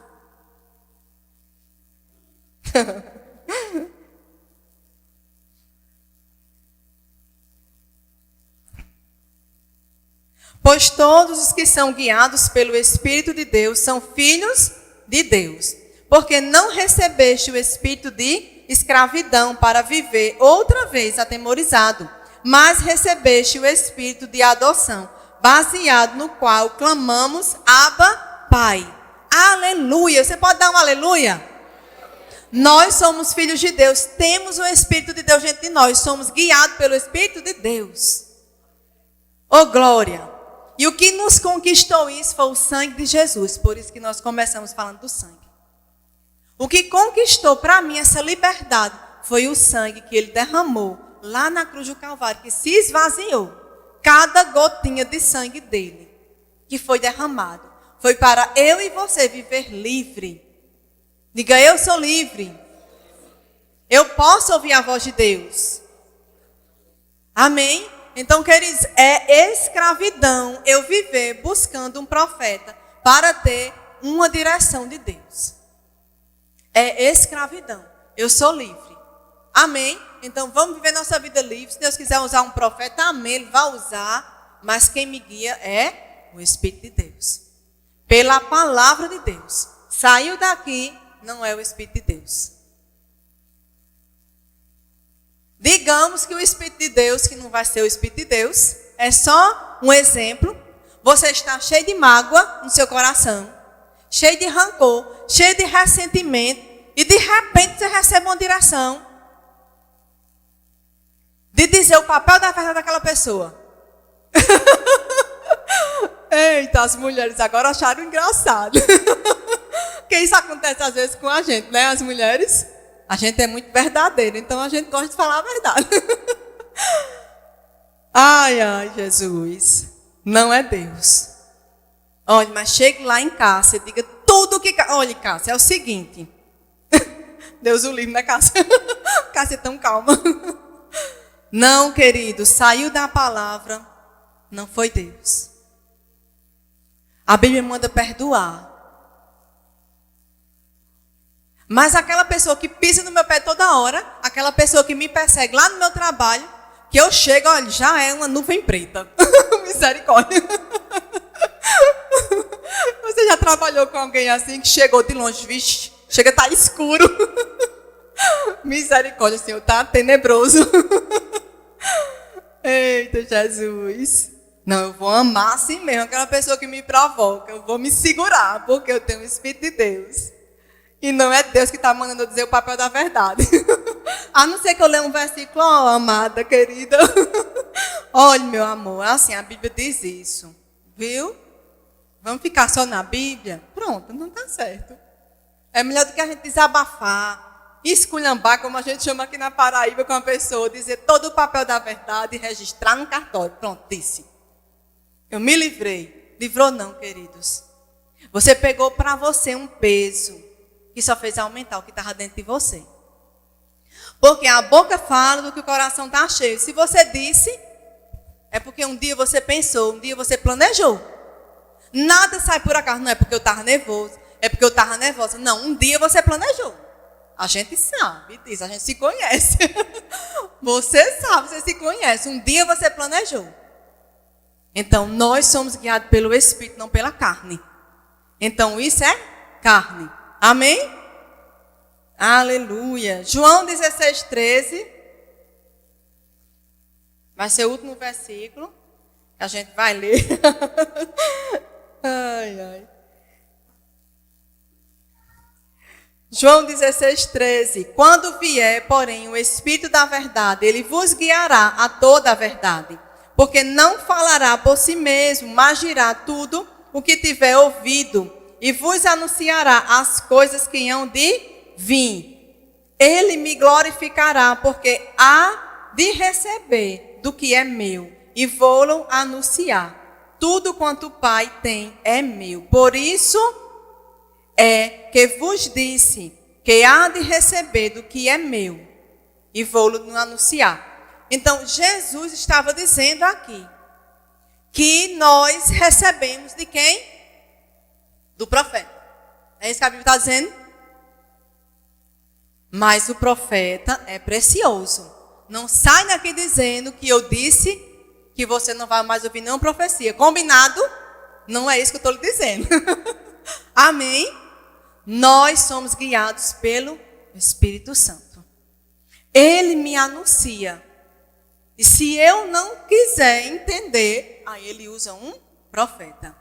Pois todos os que são guiados pelo Espírito de Deus são filhos de Deus. Porque não recebeste o espírito de escravidão para viver outra vez atemorizado, mas recebeste o espírito de adoção, baseado no qual clamamos, Abba, Pai. Aleluia! Você pode dar um aleluia? Nós somos filhos de Deus, temos o Espírito de Deus dentro de nós, somos guiados pelo Espírito de Deus. Oh, glória! E o que nos conquistou isso foi o sangue de Jesus. Por isso que nós começamos falando do sangue. O que conquistou para mim essa liberdade foi o sangue que Ele derramou lá na cruz do Calvário, que se esvaziou. Cada gotinha de sangue dele que foi derramado foi para eu e você viver livre. Diga, eu sou livre. Eu posso ouvir a voz de Deus. Amém? Então, queridos, é escravidão eu viver buscando um profeta para ter uma direção de Deus. É escravidão. Eu sou livre. Amém? Então, vamos viver nossa vida livre. Se Deus quiser usar um profeta, amém, Ele vai usar. Mas quem me guia é o Espírito de Deus. Pela palavra de Deus. Saiu daqui, não é o Espírito de Deus. Digamos que o Espírito de Deus, que não vai ser o Espírito de Deus, é só um exemplo. Você está cheio de mágoa no seu coração, cheio de rancor, cheio de ressentimento, e de repente você recebe uma direção de dizer o papel da verdade daquela pessoa. Eita, as mulheres agora acharam engraçado. Porque isso acontece às vezes com a gente, né? As mulheres, a gente é muito verdadeira, então a gente gosta de falar a verdade. Ai, ai, Jesus. Não é Deus. Olha, mas chegue lá em casa e diga tudo o que... Olha, Cássia, é o seguinte. Deus o livre, né, Cássia? Cássia é tão calma. Não, querido, saiu da palavra, não foi Deus. A Bíblia manda perdoar. Mas aquela pessoa que pisa no meu pé toda hora, aquela pessoa que me persegue lá no meu trabalho, que eu chego, olha, já é uma nuvem preta. Misericórdia. Você já trabalhou com alguém assim que chegou de longe, vixe, chega a estar escuro. Misericórdia, Senhor, tá tenebroso. Eita, Jesus. Não, eu vou amar assim mesmo, aquela pessoa que me provoca. Eu vou me segurar, porque eu tenho o Espírito de Deus. E não é Deus que está mandando eu dizer o papel da verdade. A não ser que eu leia um versículo, ó, amada, querida. Olha, meu amor, assim, a Bíblia diz isso. Viu? Vamos ficar só na Bíblia? Pronto, não está certo. É melhor do que a gente desabafar, esculhambar, como a gente chama aqui na Paraíba, com uma pessoa, dizer todo o papel da verdade e registrar no cartório. Pronto, disse. Eu me livrei. Livrou não, queridos. Você pegou para você um peso que só fez aumentar o que estava dentro de você. Porque a boca fala do que o coração está cheio. Se você disse, é porque um dia você pensou, um dia você planejou. Nada sai por acaso. Não é porque eu estava nervoso, é porque eu estava nervosa. Não, um dia você planejou. A gente sabe disso, a gente se conhece. Você sabe, você se conhece. Um dia você planejou. Então, nós somos guiados pelo Espírito, não pela carne. Então, isso é carne. Amém? Aleluia. João 16:13. Vai ser o último versículo que a gente vai ler. Ai, ai. João 16:13. Quando vier, porém, o Espírito da verdade, ele vos guiará a toda a verdade. Porque não falará por si mesmo, mas dirá tudo o que tiver ouvido. E vos anunciará as coisas que hão de vir. Ele me glorificará, porque há de receber do que é meu, e vou-lo anunciar. Tudo quanto o Pai tem é meu. Por isso é que vos disse que há de receber do que é meu, e vou-lo anunciar. Então, Jesus estava dizendo aqui que nós recebemos de quem? Do profeta. É isso que a Bíblia está dizendo? Mas o profeta é precioso. Não sai daqui dizendo que eu disse que você não vai mais ouvir nenhuma profecia. Combinado? Não é isso que eu estou lhe dizendo. Amém? Nós somos guiados pelo Espírito Santo. Ele me anuncia. E se eu não quiser entender, aí ele usa um profeta.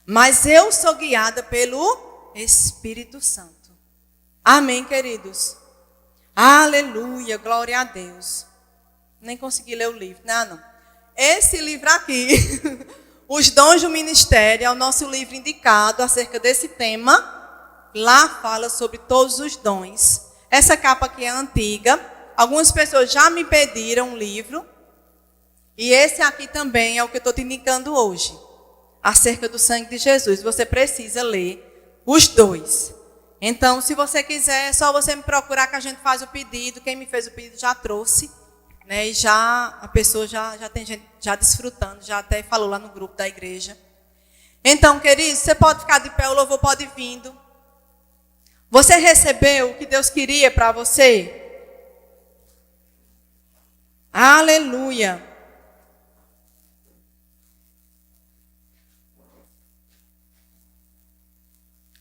Mas eu sou guiada pelo Espírito Santo. Amém, queridos? Aleluia, glória a Deus. Nem consegui ler o livro, não. Esse livro aqui, Os Dons do Ministério, é o nosso livro indicado acerca desse tema. Lá fala sobre todos os dons. Essa capa aqui é antiga. Algumas pessoas já me pediram um livro. E esse aqui também é o que eu estou te indicando hoje. Acerca do sangue de Jesus. Você precisa ler os dois. Então, se você quiser, é só você me procurar que a gente faz o pedido. Quem me fez o pedido já trouxe. Né? E já a pessoa já tem gente já desfrutando. Já até falou lá no grupo da igreja. Então, queridos, você pode ficar de pé, o louvor pode ir vindo. Você recebeu o que Deus queria para você? Aleluia.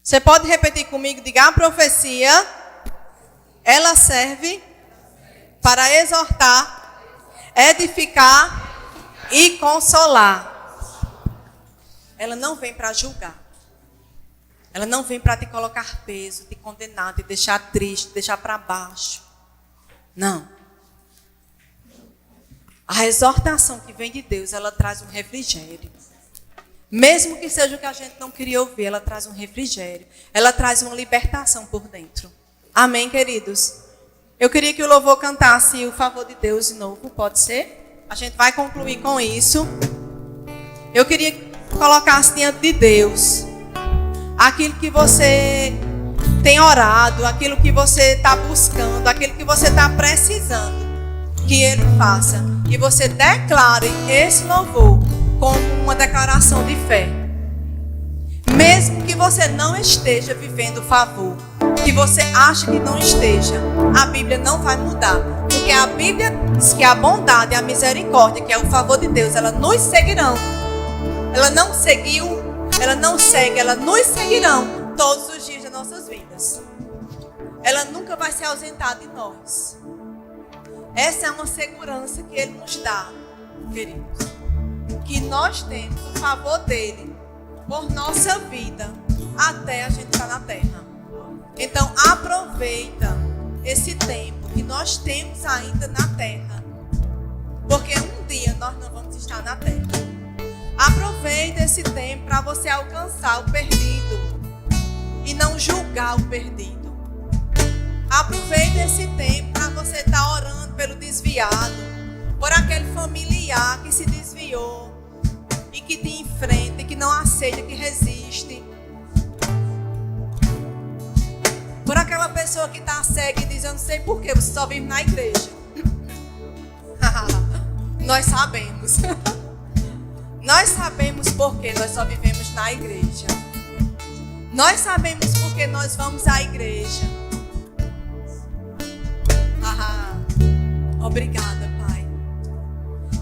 Você pode repetir comigo? Diga: a profecia, ela serve para exortar, edificar e consolar. Ela não vem para julgar. Ela não vem para te colocar peso, te condenar, te deixar triste, te deixar para baixo. Não. A exortação que vem de Deus, ela traz um refrigério. Mesmo que seja o que a gente não queria ouvir, ela traz um refrigério. Ela traz uma libertação por dentro. Amém, queridos? Eu queria que o louvor cantasse o favor de Deus de novo, pode ser? A gente vai concluir com isso. Eu queria que colocasse diante de Deus aquilo que você tem orado, aquilo que você está buscando, aquilo que você está precisando. que ele faça, que você declare esse louvor como uma declaração de fé. Mesmo que você não esteja vivendo favor, que você acha que não esteja, a Bíblia não vai mudar. Porque a Bíblia diz que a bondade e a misericórdia, que é o favor de Deus, ela nos seguirão. Ela não seguiu, ela não segue, ela nos seguirão todos os dias das nossas vidas. Ela nunca vai se ausentar de nós. Essa é uma segurança que Ele nos dá, queridos. Que nós temos o favor dEle por nossa vida até a gente estar na terra. Então aproveita esse tempo que nós temos ainda na terra. Porque um dia nós não vamos estar na terra. Aproveita esse tempo para você alcançar o perdido e não julgar o perdido. Aproveita esse tempo para você estar orando pelo desviado, por aquele familiar que se desviou e que te enfrenta, e que não aceita, que resiste. Por aquela pessoa que está cega e diz: eu não sei porquê, você só vive na igreja. Nós sabemos. Nós sabemos porquê nós só vivemos na igreja. Nós sabemos porque nós vamos à igreja. Obrigada, Pai.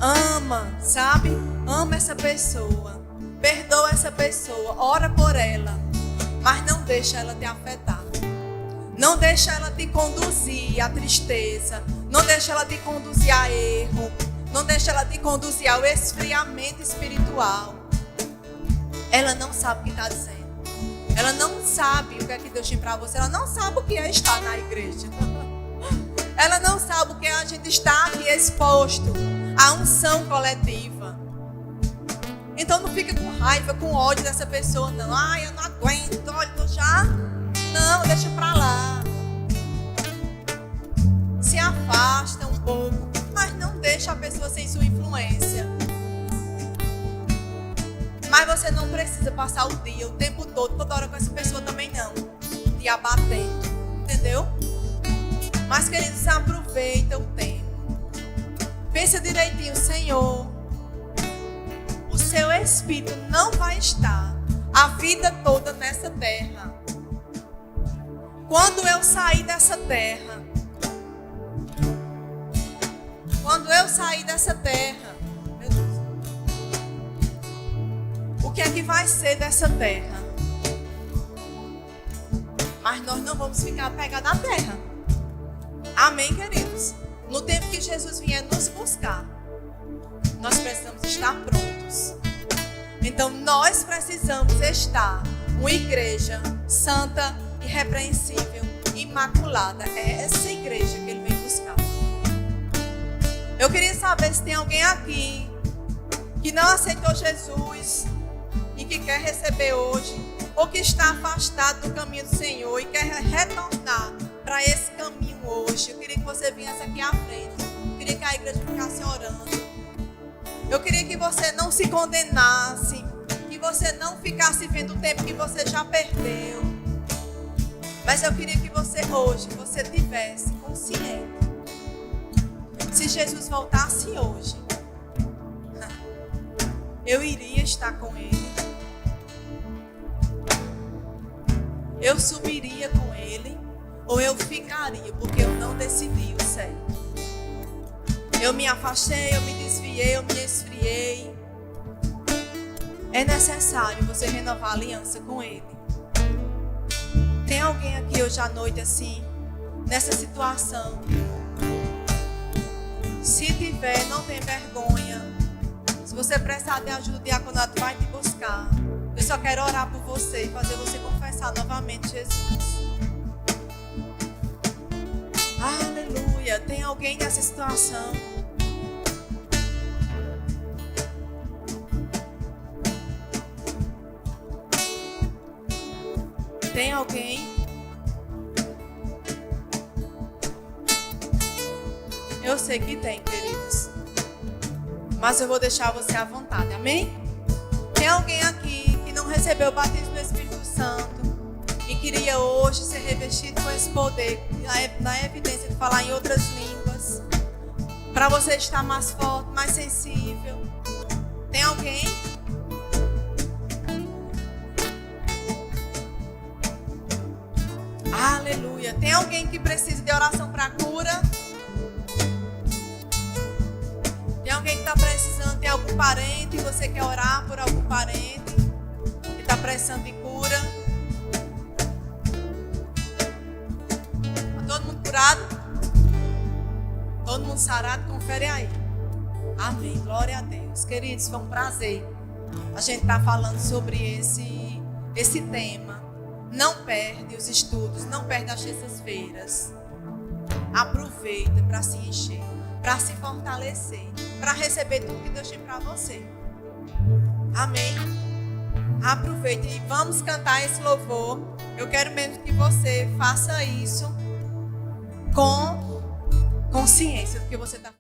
Ama, sabe? Ama essa pessoa. Perdoa essa pessoa. Ora por ela. Mas não deixa ela te afetar. Não deixa ela te conduzir à tristeza. Não deixa ela te conduzir a erro. Não deixa ela te conduzir ao esfriamento espiritual. Ela não sabe o que está dizendo. Ela não sabe o que é que Deus tem para você. Ela não sabe o que é estar na igreja. Ela não sabe o que é a gente estar aqui exposto à unção coletiva. Então não fica com raiva, com ódio dessa pessoa, não. Ai, eu não aguento, olha, eu já... Não, deixa pra lá. Se afasta um pouco, mas não deixa a pessoa sem sua influência. Mas você não precisa passar o dia, o tempo todo, toda hora com essa pessoa também não. Te abatendo, entendeu? Mas, queridos, aproveita o tempo. Pensa direitinho: Senhor, o seu Espírito não vai estar a vida toda nessa terra. Quando eu sair dessa terra, meu Deus, o que é que vai ser dessa terra? Mas nós não vamos ficar apegados à terra. Amém, queridos? No tempo que Jesus vier nos buscar, nós precisamos estar prontos. Então nós precisamos estar uma igreja santa, irrepreensível, imaculada. É essa igreja que Ele vem buscar. Eu queria saber se tem alguém aqui que não aceitou Jesus e que quer receber hoje, ou que está afastado do caminho do Senhor e quer retornar para esse caminho hoje. Eu queria que você viesse aqui à frente. Eu queria que a igreja ficasse orando. Eu queria que você não se condenasse, que você não ficasse vendo o tempo que você já perdeu. Mas eu queria que você hoje, você tivesse consciente. Se Jesus voltasse hoje, eu iria estar com Ele. Eu subiria com Ele. Ou eu ficaria, porque eu não decidi o certo. Eu me afastei, eu me desviei, eu me esfriei. É necessário você renovar a aliança com Ele. Tem alguém aqui hoje à noite assim, nessa situação? Se tiver, não tem vergonha. Se você precisar de ajuda, o diaconato vai te buscar. Eu só quero orar por você e fazer você confessar novamente Jesus. Aleluia. Tem alguém nessa situação? Tem alguém? Eu sei que tem, queridos. Mas eu vou deixar você à vontade, amém? Tem alguém aqui que não recebeu o batismo do Espírito Santo e queria hoje ser revestido com esse poder, na evidência de falar em outras línguas? Para você estar mais forte, mais sensível. Tem alguém? Aleluia. Tem alguém que precisa de oração para cura? Tem alguém que está precisando? Tem algum parente? Você quer orar por algum parente que está precisando de cura? Está todo mundo curado? Todo mundo sarado? Confere aí. Amém. Glória a Deus. Queridos, foi um prazer a gente estar falando sobre esse tema. Não perde os estudos, não perde as terças-feiras. Aproveita para se encher, para se fortalecer, para receber tudo que Deus tem para você. Amém? Aproveita e vamos cantar esse louvor. Eu quero mesmo que você faça isso com consciência do que você está fazendo.